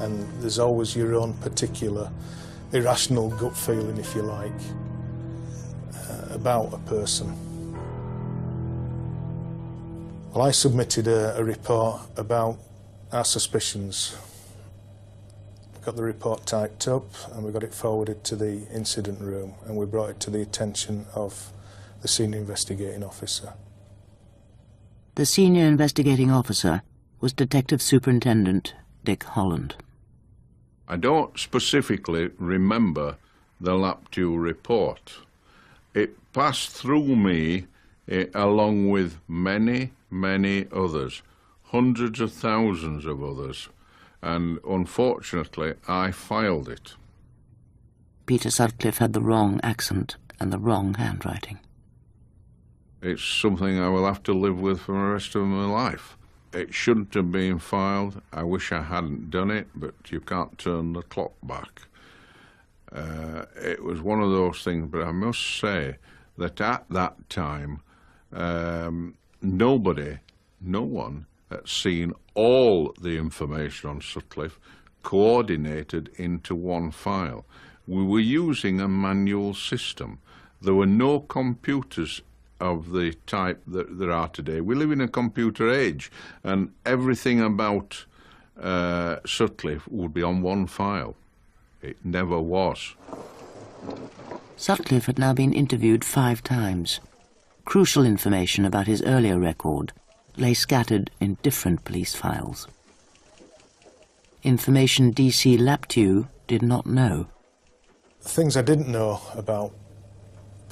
And there's always your own particular irrational gut feeling, if you like, about a person. Well, I submitted a report about our suspicions. We got the report typed up and we got it forwarded to the incident room, and we brought it to the attention of the senior investigating officer. The senior investigating officer was Detective Superintendent Dick Holland. I don't specifically remember the Laptew report. It passed through me along with many, many others, hundreds of thousands of others, and unfortunately I filed it. Peter Sutcliffe had the wrong accent and the wrong handwriting. It's something I will have to live with for the rest of my life. It shouldn't have been filed. I wish I hadn't done it, but you can't turn the clock back. It was one of those things, but I must say that at that time, no one had seen all the information on Sutcliffe coordinated into one file. We were using a manual system. There were no computers of the type that there are today. We live in a computer age, and everything about Sutcliffe would be on one file. It never was. Sutcliffe had now been interviewed 5 times. Crucial information about his earlier record lay scattered in different police files. Information DC Laptew did not know. The things I didn't know about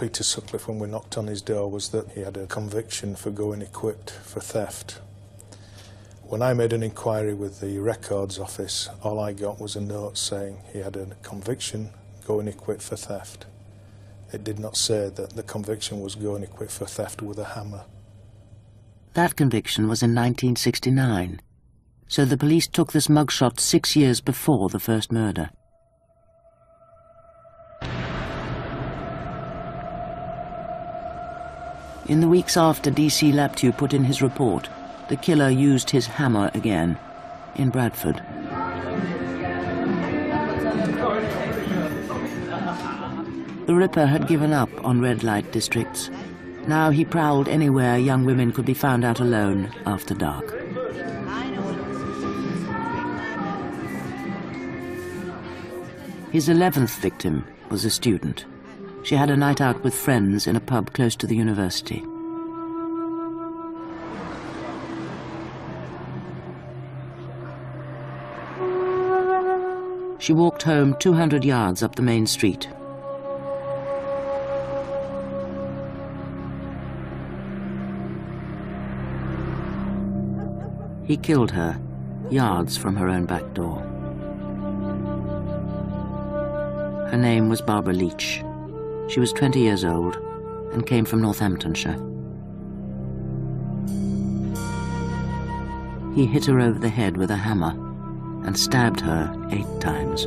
Peter Sutcliffe when we knocked on his door was that he had a conviction for going equipped for theft. When I made an inquiry with the records office, all I got was a note saying he had a conviction going equipped for theft. It did not say that the conviction was going equipped for theft with a hammer. That conviction was in 1969, so the police took this mugshot 6 years before the first murder. In the weeks after DC Laptew put in his report, the killer used his hammer again, in Bradford. The Ripper had given up on red light districts. Now he prowled anywhere young women could be found out alone after dark. His 11th victim was a student. She had a night out with friends in a pub close to the university. She walked home 200 yards up the main street. He killed her, yards from her own back door. Her name was Barbara Leach. She was 20 years old and came from Northamptonshire. He hit her over the head with a hammer and stabbed her 8 times.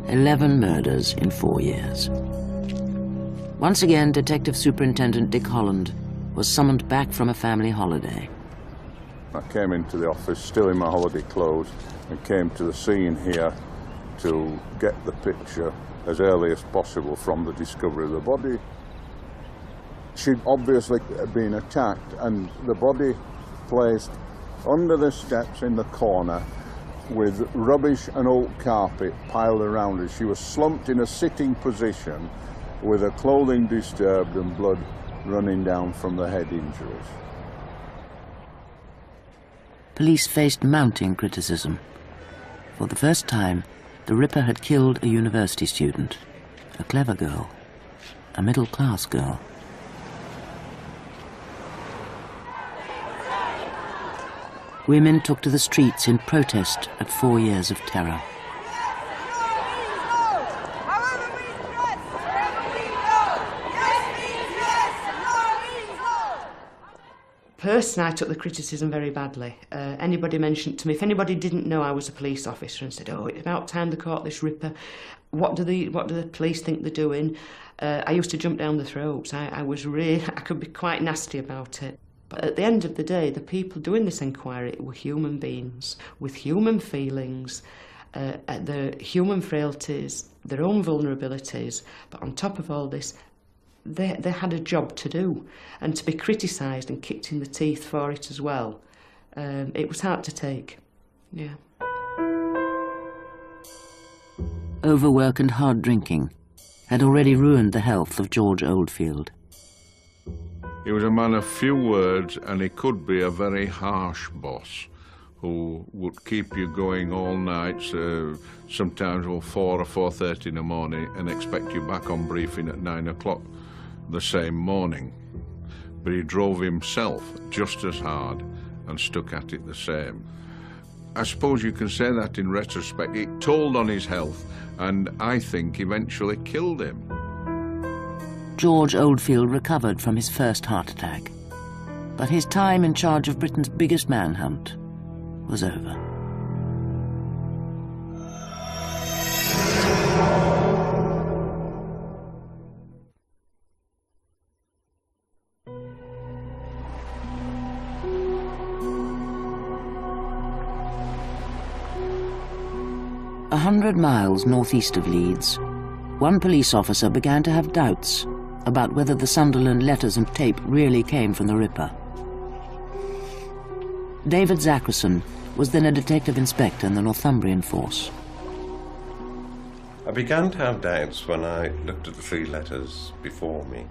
11 murders in 4 years. Once again, Detective Superintendent Dick Holland was summoned back from a family holiday. I came into the office still in my holiday clothes and came to the scene here to get the picture as early as possible from the discovery of the body. She'd obviously been attacked and the body placed under the steps in the corner with rubbish and old carpet piled around her. She was slumped in a sitting position with her clothing disturbed and blood running down from the head injuries. Police faced mounting criticism. For the first time, the Ripper had killed a university student, a clever girl, a middle-class girl. Women took to the streets in protest at 4 years of terror. Personally, I took the criticism very badly. Anybody mentioned to me, if anybody didn't know I was a police officer and said, "Oh, it's about time they caught this Ripper. What do the police think they're doing?" I used to jump down the throats. I could be quite nasty about it. But at the end of the day, the people doing this inquiry were human beings with human feelings, their human frailties, their own vulnerabilities. But on top of all this, they had a job to do, and to be criticised and kicked in the teeth for it as well, it was hard to take. Yeah. Overwork and hard drinking had already ruined the health of George Oldfield. He was a man of few words, and he could be a very harsh boss who would keep you going all night, sometimes till 4 or 4:30 in the morning, and expect you back on briefing at 9 o'clock the same morning. But he drove himself just as hard and stuck at it the same. I suppose you can say that in retrospect. It told on his health, and I think eventually killed him. George Oldfield recovered from his first heart attack, but his time in charge of Britain's biggest manhunt was over. A 100 miles northeast of Leeds, one police officer began to have doubts about whether the Sunderland letters and tape really came from the Ripper. David Zackerson was then a detective inspector in the Northumbrian force. I began to have doubts when I looked at the 3 letters before me.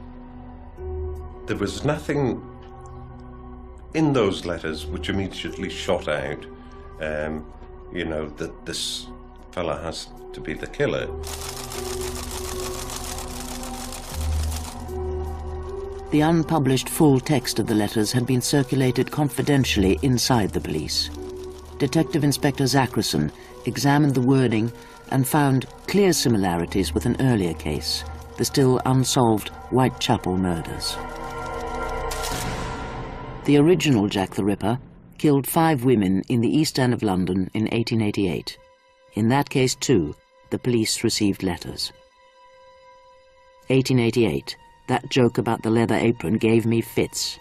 There was nothing in those letters which immediately shot out, you know, that this fella has to be the killer. The unpublished full text of the letters had been circulated confidentially inside the police. Detective Inspector Zachrison examined the wording and found clear similarities with an earlier case, the still unsolved Whitechapel murders. The original Jack the Ripper killed 5 women in the East End of London in 1888. In that case, too, the police received letters. 1888. That joke about the leather apron gave me fits.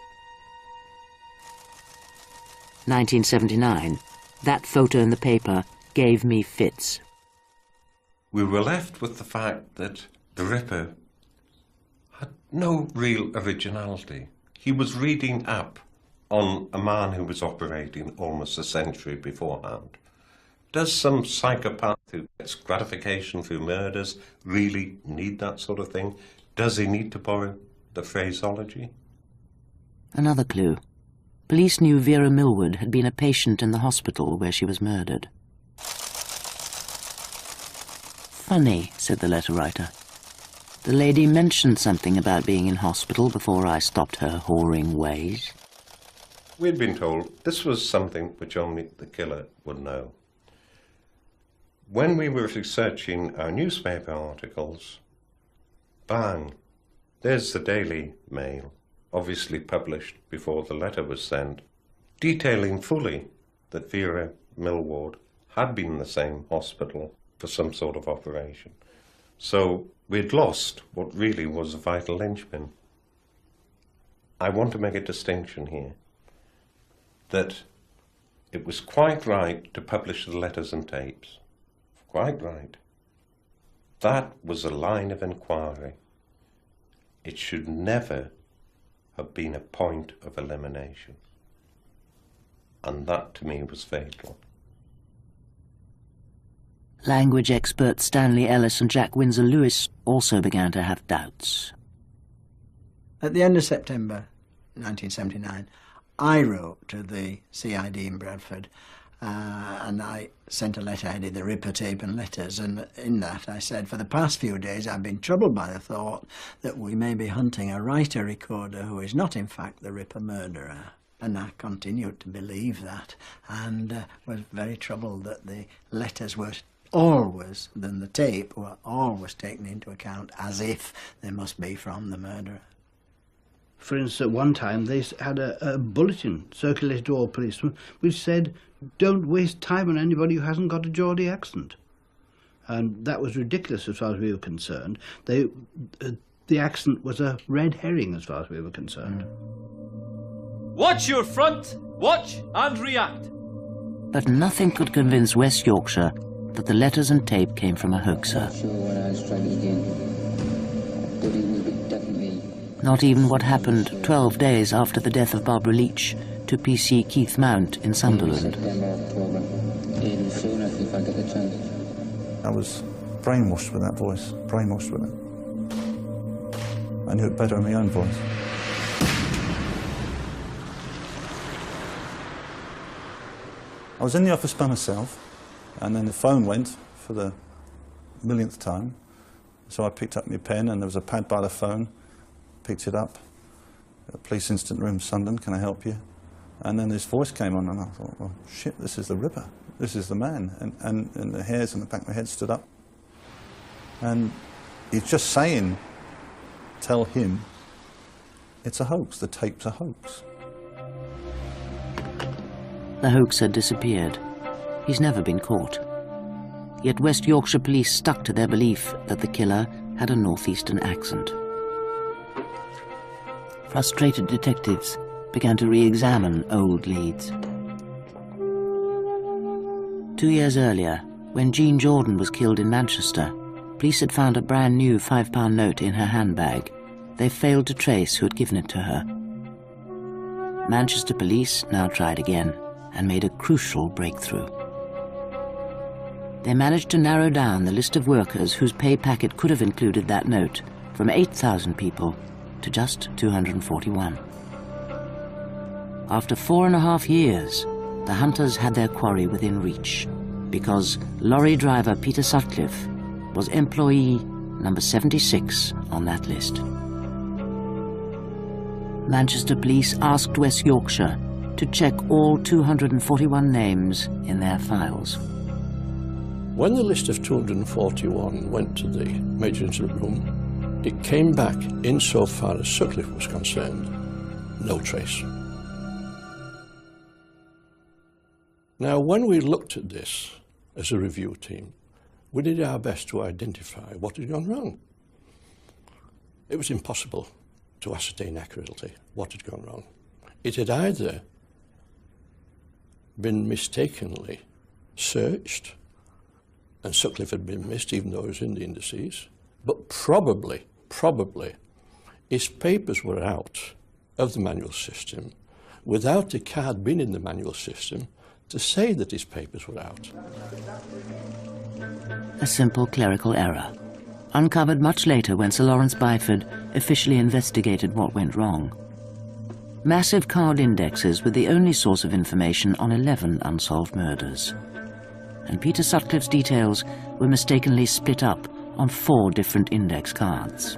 1979. That photo in the paper gave me fits. We were left with the fact that the Ripper had no real originality. He was reading up on a man who was operating almost a century beforehand. Does some psychopath who gets gratification through murders really need that sort of thing? Does he need to borrow the phraseology? Another clue. Police knew Vera Millward had been a patient in the hospital where she was murdered. Funny, said the letter writer. The lady mentioned something about being in hospital before I stopped her whoring ways. We'd been told this was something which only the killer would know. When we were researching our newspaper articles, bang, there's the Daily Mail, obviously published before the letter was sent, detailing fully that Vera Millward had been in the same hospital for some sort of operation. So we'd lost what really was a vital linchpin. I want to make a distinction here, that it was quite right to publish the letters and tapes. Quite right. That was a line of inquiry. It should never have been a point of elimination. And that, to me, was fatal. Language experts Stanley Ellis and Jack Windsor Lewis also began to have doubts. At the end of September 1979, I wrote to the CID in Bradford, and I sent a letter headed The Ripper Tape and Letters, and in that I said, for the past few days I've been troubled by the thought that we may be hunting a writer-recorder who is not in fact the Ripper murderer. And I continued to believe that, and was very troubled that the letters were always, then the tape were always taken into account as if they must be from the murderer. For instance, at one time they had a bulletin circulated to all policemen which said, don't waste time on anybody who hasn't got a Geordie accent. And that was ridiculous as far as we were concerned. The accent was a red herring as far as we were concerned. Watch your front, watch and react. But nothing could convince West Yorkshire that the letters and tape came from a hoaxer. Not even what happened 12 days after the death of Barbara Leach to PC Keith Mount in Sunderland. I was brainwashed with that voice, brainwashed with it. I knew it better in my own voice. I was in the office by myself, and then the phone went for the millionth time. So I picked up my pen, and there was a pad by the phone, picked it up. Police Instant Room, Sunderland, can I help you? And then this voice came on, and I thought, well, shit, this is the Ripper. This is the man. And the hairs on the back of my head stood up. And he's just saying, tell him it's a hoax, the tape's a hoax. The hoaxer disappeared. He's never been caught. Yet West Yorkshire police stuck to their belief that the killer had a northeastern accent. Frustrated detectives began to re-examine old leads. 2 years earlier, when Jean Jordan was killed in Manchester, police had found a brand new £5 note in her handbag. They failed to trace who had given it to her. Manchester police now tried again and made a crucial breakthrough. They managed to narrow down the list of workers whose pay packet could have included that note from 8,000 people to just 241. After 4.5 years, the hunters had their quarry within reach, because lorry driver Peter Sutcliffe was employee number 76 on that list. Manchester Police asked West Yorkshire to check all 241 names in their files. When the list of 241 went to the Major Incident Room, it came back, insofar as Sutcliffe was concerned, no trace. Now, when we looked at this as a review team, we did our best to identify what had gone wrong. It was impossible to ascertain accurately what had gone wrong. It had either been mistakenly searched, and Sutcliffe had been missed even though he was in the indices, but probably, his papers were out of the manual system without the card being in the manual system to say that his papers were out. A simple clerical error, uncovered much later when Sir Lawrence Byford officially investigated what went wrong. Massive card indexes were the only source of information on 11 unsolved murders. And Peter Sutcliffe's details were mistakenly split up on 4 different index cards.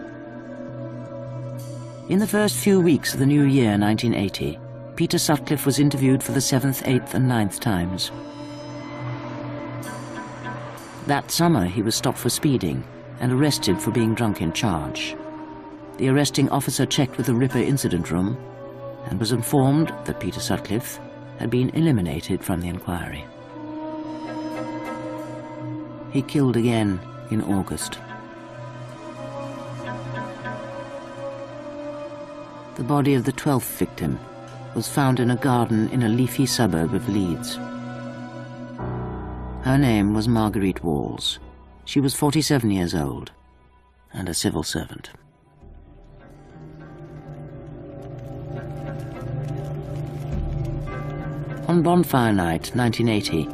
In the first few weeks of the new year, 1980, Peter Sutcliffe was interviewed for the 7th, 8th and 9th times. That summer he was stopped for speeding and arrested for being drunk in charge. The arresting officer checked with the Ripper incident room and was informed that Peter Sutcliffe had been eliminated from the inquiry. He killed again in August. The body of the 12th victim was found in a garden in a leafy suburb of Leeds. Her name was Marguerite Walls. She was 47 years old and a civil servant. On Bonfire Night, 1980,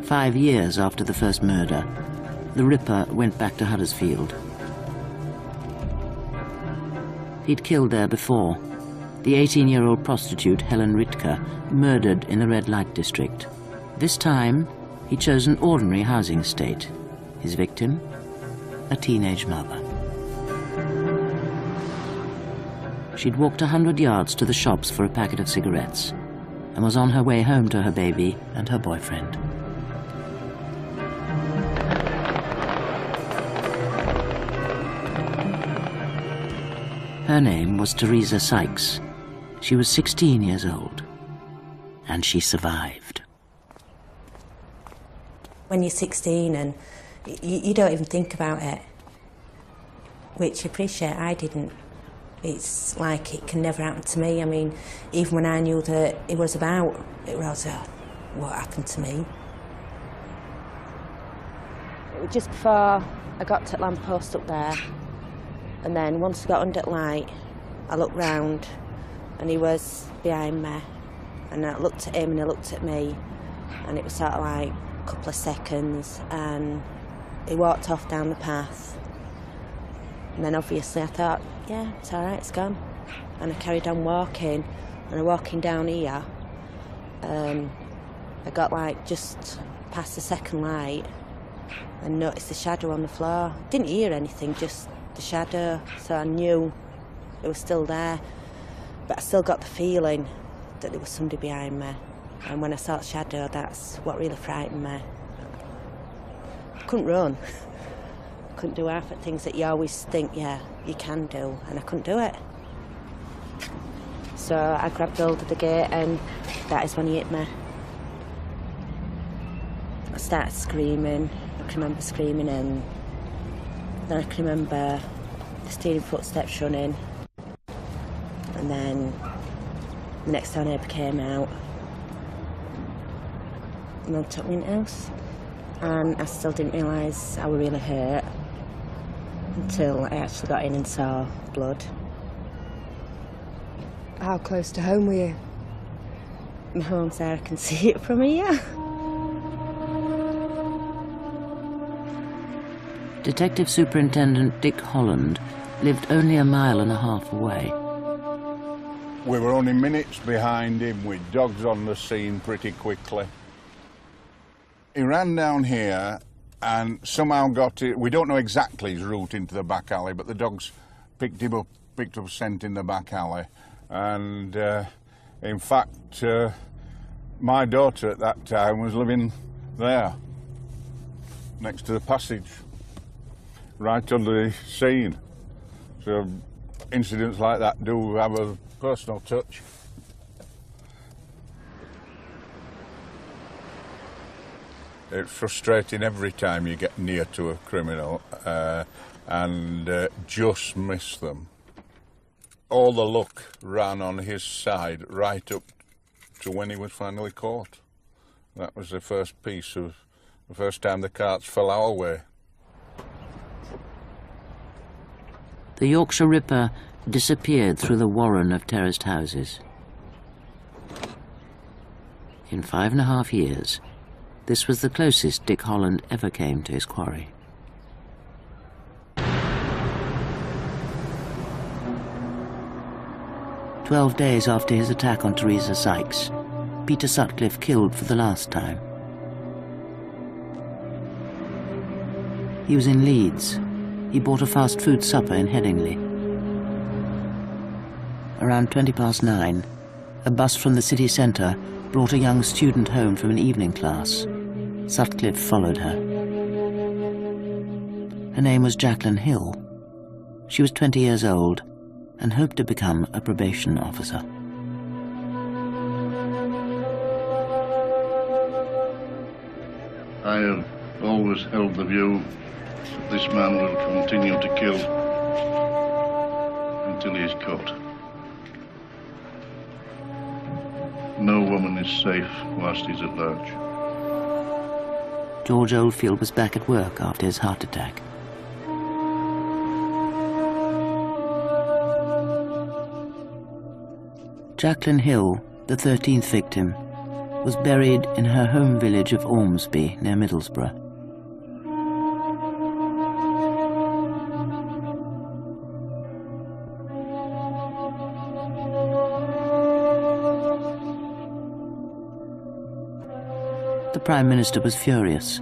5 years after the first murder, the Ripper went back to Huddersfield. He'd killed there before, the 18-year-old prostitute Helen Ritka, murdered in the red light district. This time, he chose an ordinary housing estate. His victim, a teenage mother. She'd walked 100 yards to the shops for a packet of cigarettes and was on her way home to her baby and her boyfriend. Her name was Teresa Sykes. She was 16 years old, and she survived. When you're 16 and you don't even think about it, which I appreciate I didn't. It's like it can never happen to me. I mean, even when I knew that it was about, it was, what happened to me? It was just before I got to the lamppost up there, and then once I got under the light, I looked round and he was behind me, and I looked at him and he looked at me, and it was sort of like a couple of seconds, and he walked off down the path. And then obviously I thought, yeah, it's all right, it's gone. And I carried on walking, and I'm walking down here. I got like just past the second light and noticed the shadow on the floor. Didn't hear anything, just the shadow, so I knew it was still there. But I still got the feeling that there was somebody behind me. And when I saw the shadow, that's what really frightened me. I couldn't run. Couldn't do half the things that you always think, yeah, you can do, and I couldn't do it. So I grabbed hold of the gate, and that is when he hit me. I started screaming. I can remember screaming, and then I can remember the stealing footsteps running, and then the next door neighbour came out. And Mum took me in the house, and I still didn't realise I was really hurt until I actually got in and saw blood. How close to home were you? My home's there, I can see it from here. Detective Superintendent Dick Holland lived only a mile and a half away. We were only minutes behind him with dogs on the scene pretty quickly. He ran down here and somehow got it. We don't know exactly his route into the back alley, but the dogs picked him up, picked up scent in the back alley. And in fact, my daughter at that time was living there, next to the passage, right under the scene. So incidents like that do have a personal touch. It's frustrating every time you get near to a criminal and just miss them. All the luck ran on his side right up to when he was finally caught. That was the first time the carts fell our way. The Yorkshire Ripper disappeared through the warren of terraced houses. In 5.5 years, this was the closest Dick Holland ever came to his quarry. "12 days after his attack on Teresa Sykes, Peter Sutcliffe killed for the last time. He was in Leeds. He bought a fast food supper in Headingley. Around 9:20, a bus from the city centre brought a young student home from an evening class. Sutcliffe followed her. Her name was Jacqueline Hill. She was 20 years old and hoped to become a probation officer. I have always held the view that this man will continue to kill until he is caught. No woman is safe whilst he's at large. George Oldfield was back at work after his heart attack. Jacqueline Hill, the 13th victim, was buried in her home village of Ormsby near Middlesbrough. The Prime Minister was furious.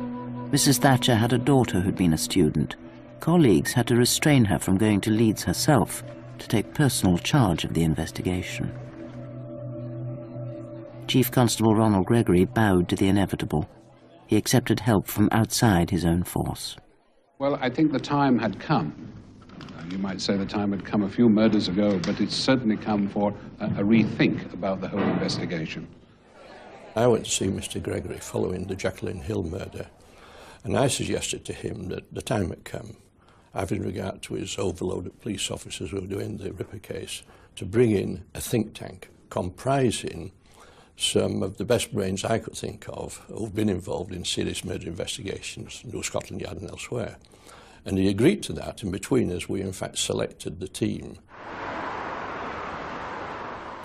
Mrs. Thatcher had a daughter who'd been a student. Colleagues had to restrain her from going to Leeds herself to take personal charge of the investigation. Chief Constable Ronald Gregory bowed to the inevitable. He accepted help from outside his own force. Well, I think the time had come. You might say the time had come a few murders ago, but it's certainly come for a rethink about the whole investigation. I went to see Mr. Gregory following the Jacqueline Hill murder, and I suggested to him that the time had come, having regard to his overload of police officers who were doing the Ripper case, to bring in a think tank comprising some of the best brains I could think of who've been involved in serious murder investigations in Scotland Yard and elsewhere. And he agreed to that, and between us we in fact selected the team.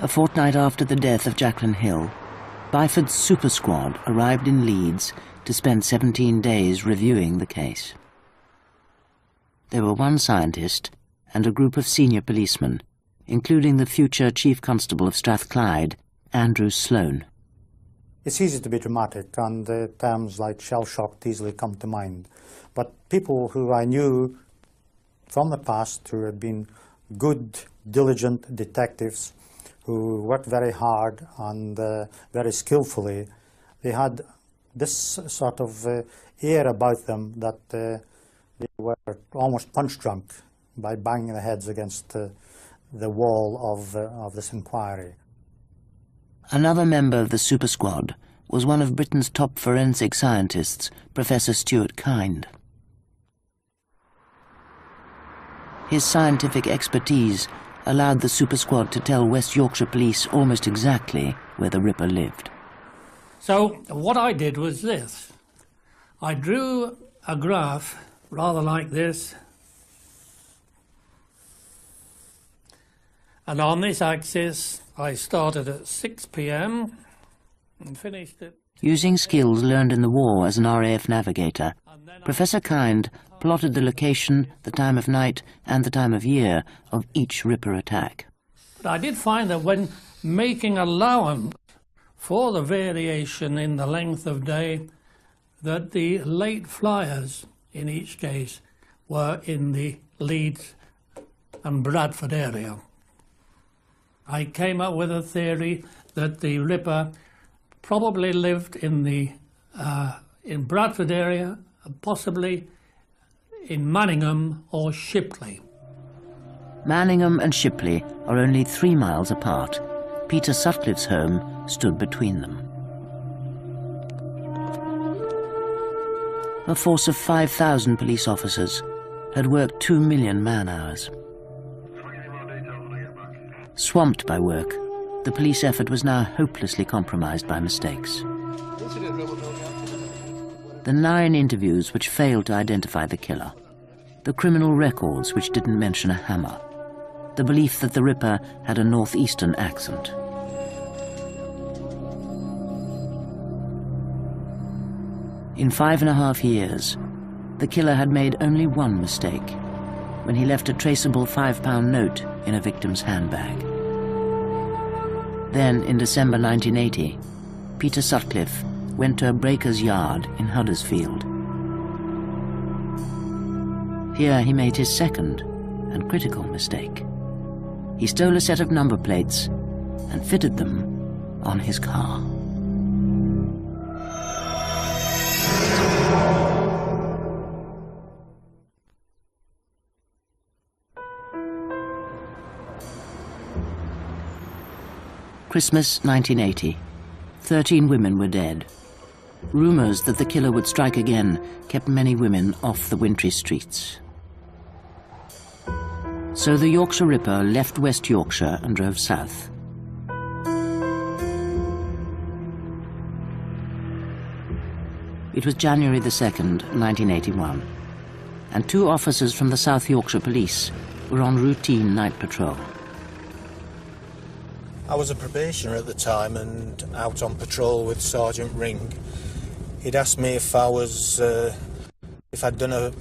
A fortnight after the death of Jacqueline Hill, Byford's Super Squad arrived in Leeds to spend 17 days reviewing the case. There were one scientist and a group of senior policemen, including the future Chief Constable of Strathclyde, Andrew Sloane. It's easy to be dramatic, and terms like shell-shocked easily come to mind. But people who I knew from the past, who had been good, diligent detectives, who worked very hard and very skillfully, they had this sort of air about them that they were almost punch-drunk by banging their heads against the wall of this inquiry. Another member of the Super Squad was one of Britain's top forensic scientists, Professor Stuart Kind. His scientific expertise allowed the Super Squad to tell West Yorkshire Police almost exactly where the Ripper lived. So what I did was this. I drew a graph rather like this, and on this axis I started at 6 p.m. and finished at Using skills learned in the war as an RAF navigator, Professor Kind plotted the location, the time of night and the time of year of each Ripper attack. But I did find that when making allowance for the variation in the length of day, that the late flyers in each case were in the Leeds and Bradford area. I came up with a theory that the Ripper probably lived in the in Bradford area, possibly in Manningham or Shipley. Manningham and Shipley are only 3 miles apart. Peter Sutcliffe's home stood between them. A force of 5,000 police officers had worked 2 million man-hours. Swamped by work, the police effort was now hopelessly compromised by mistakes. The 9 interviews which failed to identify the killer, the criminal records which didn't mention a hammer, the belief that the Ripper had a northeastern accent. In 5.5 years, the killer had made only one mistake, when he left a traceable £5 note in a victim's handbag. Then, in December 1980, Peter Sutcliffe went to a breaker's yard in Huddersfield. Here he made his second and critical mistake. He stole a set of number plates and fitted them on his car. Christmas 1980. 13 women were dead. Rumours that the killer would strike again kept many women off the wintry streets. So the Yorkshire Ripper left West Yorkshire and drove south. It was January the 2nd, 1981, and 2 officers from the South Yorkshire Police were on routine night patrol. I was a probationer at the time and out on patrol with Sergeant Ring. He'd asked me if I'd done a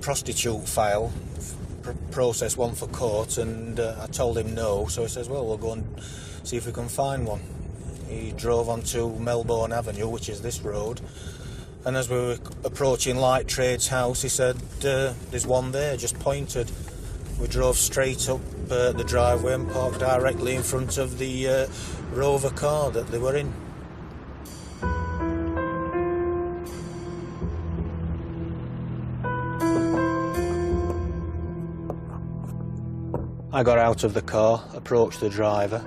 prostitute file, process one for court, and I told him no, so he says, well, we'll go and see if we can find one. He drove onto Melbourne Avenue, which is this road, and as we were approaching Light Trade's house, he said, there's one there, just pointed. We drove straight up the driveway and parked directly in front of the Rover car that they were in. I got out of the car, approached the driver,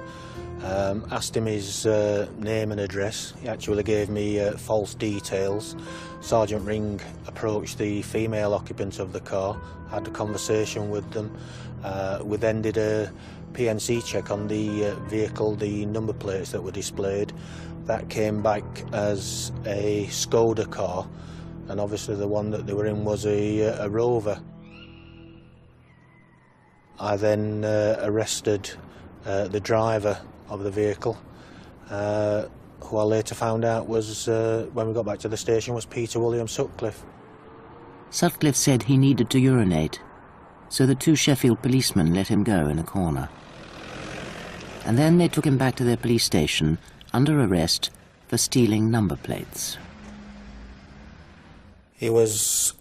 asked him his name and address. He actually gave me false details. Sergeant Ring approached the female occupant of the car, had a conversation with them. We then did a PNC check on the vehicle, the number plates that were displayed. That came back as a Skoda car, and obviously the one that they were in was a Rover. I then arrested the driver of the vehicle, who I later found out was, when we got back to the station, was Peter William Sutcliffe. Sutcliffe said he needed to urinate, so the 2 Sheffield policemen let him go in a corner. And then they took him back to their police station under arrest for stealing number plates. He was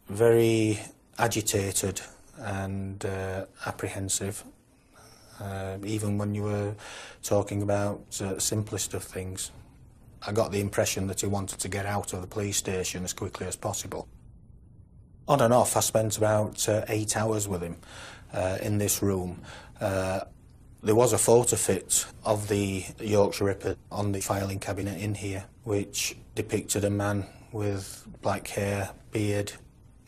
very agitated and apprehensive, even when you were talking about simplest of things. I got the impression that he wanted to get out of the police station as quickly as possible. On and off, I spent about 8 hours with him in this room. There was a photo fit of the Yorkshire Ripper on the filing cabinet in here, which depicted a man with black hair, beard,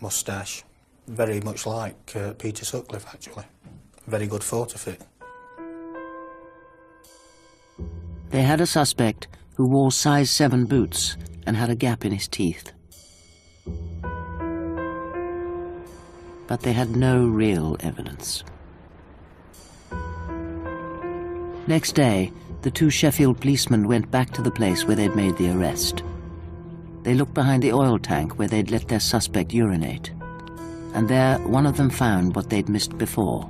moustache, very much like Peter Sutcliffe, actually. Very good photo fit. They had a suspect who wore size 7 boots and had a gap in his teeth. But they had no real evidence. Next day, The two Sheffield policemen went back to the place where they'd made the arrest. They looked behind the oil tank where they'd let their suspect urinate. And there, one of them found what they'd missed before,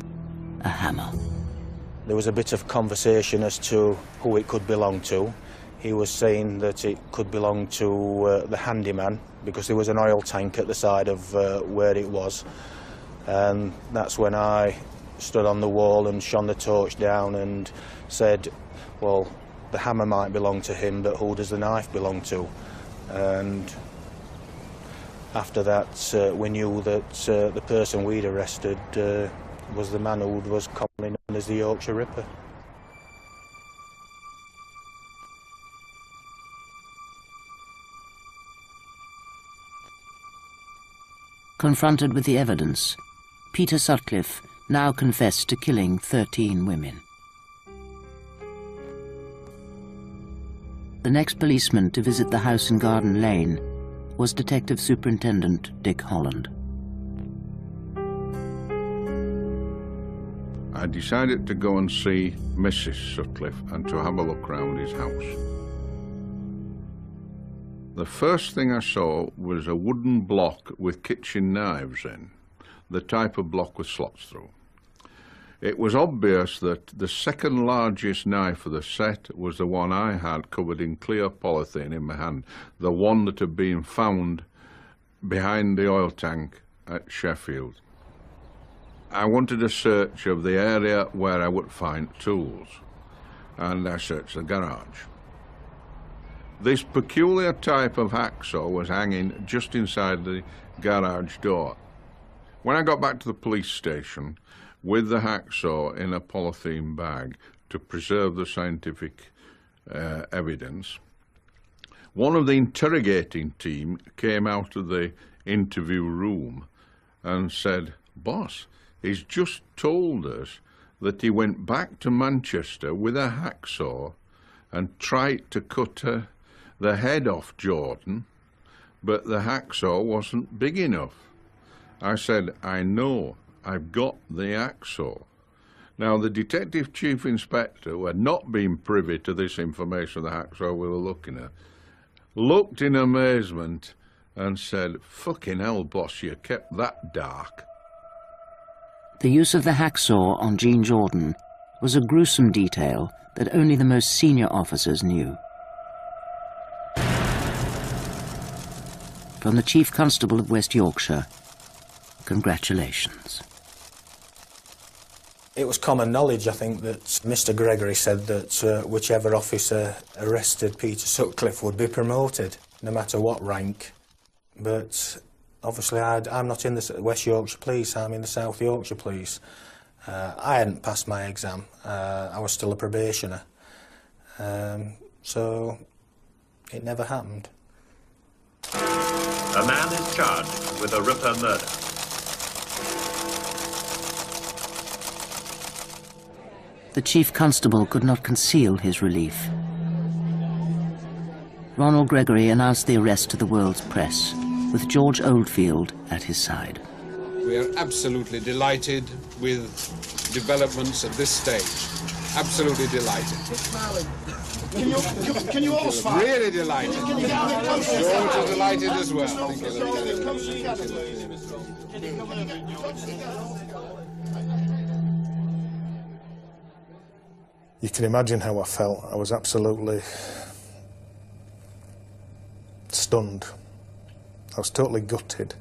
a hammer. There was a bit of conversation as to who it could belong to. He was saying that it could belong to the handyman, because there was an oil tank at the side of where it was. And that's when I stood on the wall and shone the torch down and said, well, the hammer might belong to him, but who does the knife belong to? And after that, we knew that the person we'd arrested was the man who was commonly known as the Yorkshire Ripper. Confronted with the evidence, Peter Sutcliffe now confessed to killing 13 women. The next policeman to visit the house in Garden Lane was Detective Superintendent Dick Holland. I decided to go and see Mrs. Sutcliffe and to have a look round his house. The first thing I saw was a wooden block with kitchen knives in, the type of block with slots through. It was obvious that the second largest knife of the set was the one I had covered in clear polythene in my hand, the one that had been found behind the oil tank at Sheffield. I wanted a search of the area where I would find tools, and I searched the garage. This peculiar type of hacksaw was hanging just inside the garage door. When I got back to the police station with the hacksaw in a polythene bag to preserve the scientific evidence, one of the interrogating team came out of the interview room and said, "Boss, he's just told us that he went back to Manchester with a hacksaw and tried to cut the head off Jordan, but the hacksaw wasn't big enough." I said, "I know, I've got the hacksaw." Now, the Detective Chief Inspector, who had not been privy to this information of the hacksaw we were looking at, looked in amazement and said, "Fucking hell, boss, you kept that dark." The use of the hacksaw on Jean Jordan was a gruesome detail that only the most senior officers knew. From the Chief Constable of West Yorkshire, congratulations. It was common knowledge, I think, that Mr. Gregory said that whichever officer arrested Peter Sutcliffe would be promoted, no matter what rank. But obviously I'm not in the West Yorkshire Police, I'm in the South Yorkshire Police. I hadn't passed my exam, I was still a probationer. So it never happened. A man is charged with a Ripper murder. The Chief Constable could not conceal his relief. Ronald Gregory announced the arrest to the world's press, with George Oldfield at his side. We are absolutely delighted with developments at this stage. Absolutely delighted. Can you all smile? Really delighted. George is delighted as well. You can imagine how I felt. I was absolutely stunned. I was totally gutted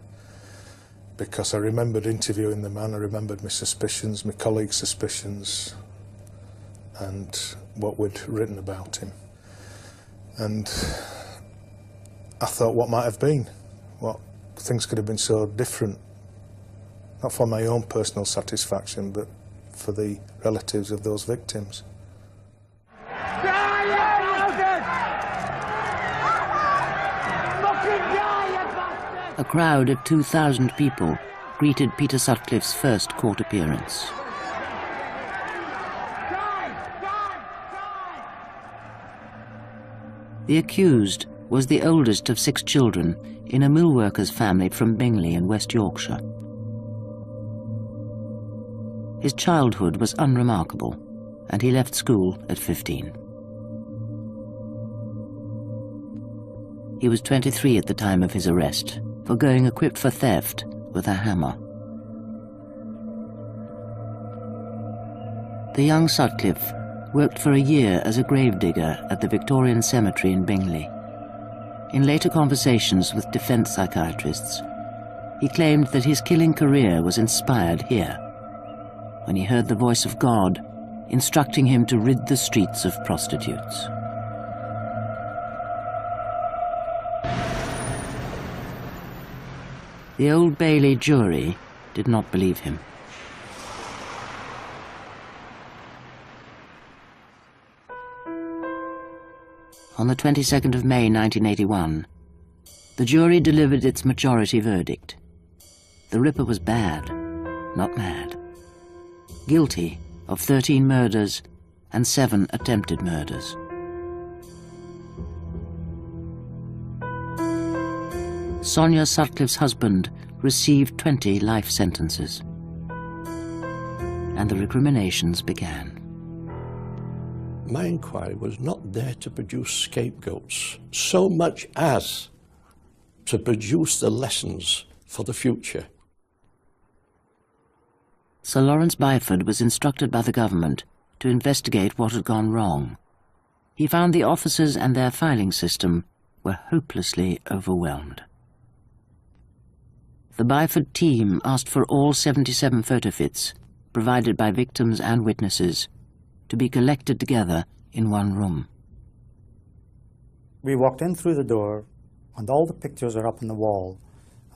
because I remembered interviewing the man, I remembered my suspicions, my colleagues' suspicions, and what we'd written about him. And I thought what might have been, what things could have been so different, not for my own personal satisfaction, but for the relatives of those victims. A crowd of 2,000 people greeted Peter Sutcliffe's first court appearance. The accused was the oldest of 6 children in a mill worker's family from Bingley in West Yorkshire. His childhood was unremarkable, and he left school at 15. He was 23 at the time of his arrest, for going equipped for theft with a hammer. The young Sutcliffe worked for a year as a gravedigger at the Victorian Cemetery in Bingley. In later conversations with defense psychiatrists, he claimed that his killing career was inspired here, when he heard the voice of God instructing him to rid the streets of prostitutes. The Old Bailey jury did not believe him. On the 22nd of May 1981, the jury delivered its majority verdict. The Ripper was bad, not mad. Guilty of 13 murders and 7 attempted murders. Sonia Sutcliffe's husband received 20 life sentences. And the recriminations began. My inquiry was not there to produce scapegoats so much as to produce the lessons for the future. Sir Lawrence Byford was instructed by the government to investigate what had gone wrong. He found the officers and their filing system were hopelessly overwhelmed. The Byford team asked for all 77 photofits, provided by victims and witnesses, to be collected together in one room. We walked in through the door, and all the pictures are up on the wall,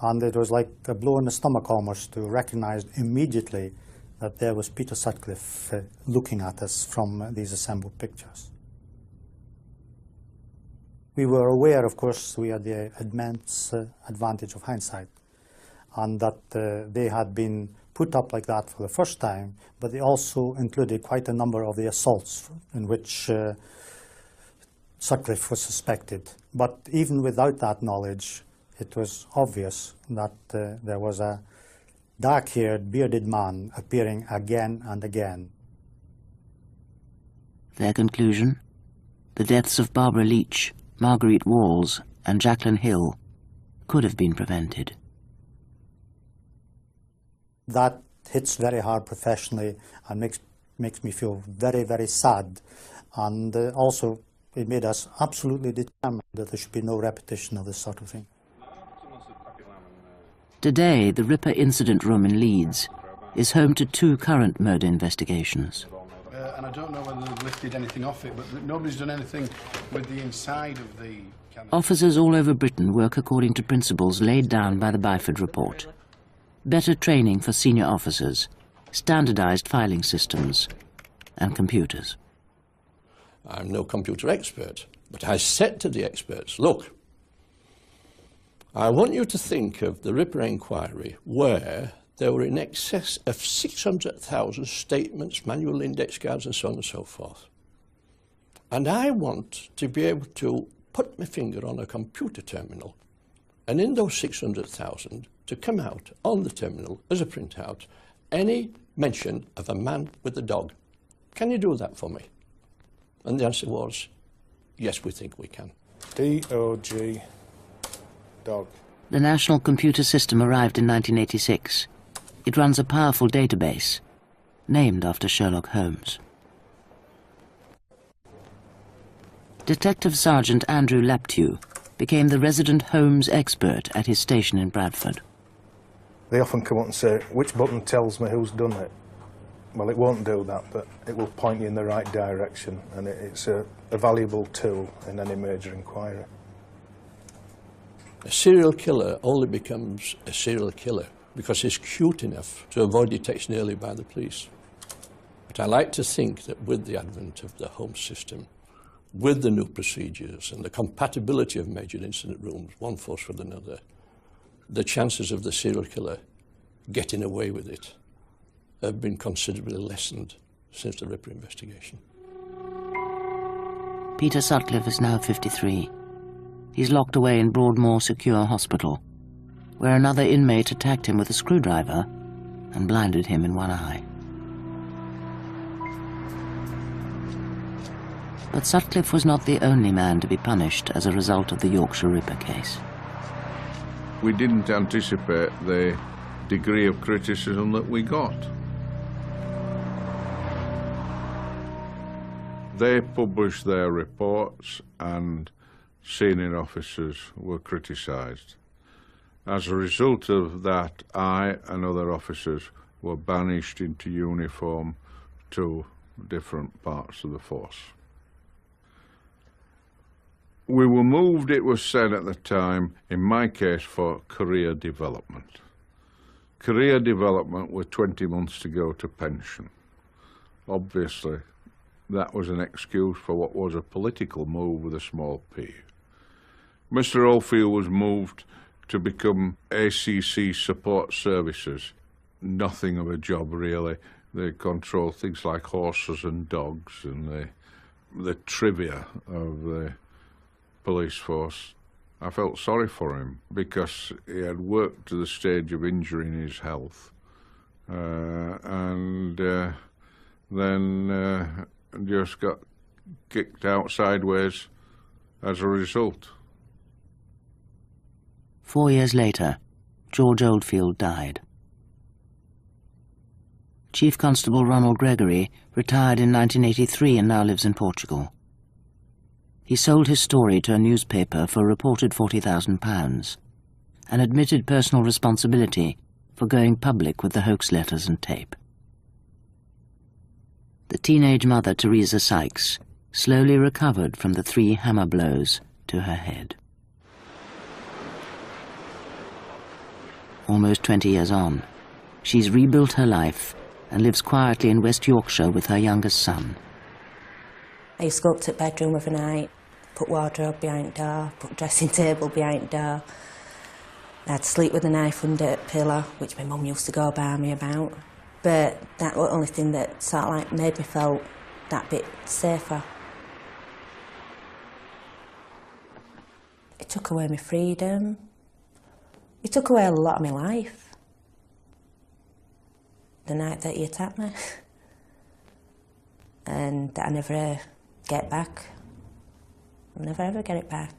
and it was like a blow in the stomach almost to recognize immediately that there was Peter Sutcliffe looking at us from these assembled pictures. We were aware, of course, we had the immense advantage of hindsight, and that they had been put up like that for the first time, but they also included quite a number of the assaults in which Sutcliffe was suspected. But even without that knowledge, it was obvious that there was a dark-haired, bearded man appearing again and again. Their conclusion? The deaths of Barbara Leach, Marguerite Walls, and Jacqueline Hill could have been prevented. That hits very hard professionally and makes me feel very, very sad. And also, it made us absolutely determined that there should be no repetition of this sort of thing. Today, the Ripper incident room in Leeds is home to 2 current murder investigations. And I don't know whether they've lifted anything off it, but nobody's done anything with the inside of the... Officers all over Britain work according to principles laid down by the Byford Report. Better training for senior officers, standardized filing systems, and computers. I'm no computer expert, but I said to the experts, look, I want you to think of the Ripper inquiry where there were in excess of 600,000 statements, manual index cards, and so on and so forth. And I want to be able to put my finger on a computer terminal, and in those 600,000, to come out on the terminal as a printout any mention of a man with a dog. Can you do that for me? And the answer was, yes, we think we can. D-O-G, dog. The National Computer System arrived in 1986. It runs a powerful database, named after Sherlock Holmes. Detective Sergeant Andrew Laptew became the resident Holmes expert at his station in Bradford. They often come up and say, which button tells me who's done it? Well, it won't do that, but it will point you in the right direction, and it's a valuable tool in any major inquiry. A serial killer only becomes a serial killer because he's cute enough to avoid detection early by the police. But I like to think that with the advent of the Holmes system, with the new procedures and the compatibility of major incident rooms, one force with another, the chances of the serial killer getting away with it have been considerably lessened since the Ripper investigation. Peter Sutcliffe is now 53. He's locked away in Broadmoor Secure Hospital, where another inmate attacked him with a screwdriver and blinded him in one eye. But Sutcliffe was not the only man to be punished as a result of the Yorkshire Ripper case. We didn't anticipate the degree of criticism that we got. They published their reports and senior officers were criticised. As a result of that, I and other officers were banished into uniform to different parts of the force. We were moved, it was said at the time, in my case, for career development. Career development with 20 months to go to pension. Obviously, that was an excuse for what was a political move with a small p. Mr. Oldfield was moved to become ACC Support Services. Nothing of a job, really. They control things like horses and dogs and the trivia of the police force. I felt sorry for him because he had worked to the stage of injuring his health and then just got kicked out sideways as a result. 4 years later, George Oldfield died. Chief Constable Ronald Gregory retired in 1983 and now lives in Portugal. He sold his story to a newspaper for a reported £40,000 and admitted personal responsibility for going public with the hoax letters and tape. The teenage mother, Teresa Sykes, slowly recovered from the 3 hammer blows to her head. Almost 20 years on, she's rebuilt her life and lives quietly in West Yorkshire with her youngest son. I used to go up to the bedroom every night, put wardrobe behind the door, put dressing table behind the door. I had to sleep with a knife under the pillow, which my mum used to go by me about. But that was the only thing that sort of like made me feel that bit safer. It took away my freedom. It took away a lot of my life. The night that he attacked me. And that I never get back. I'll never ever get it back.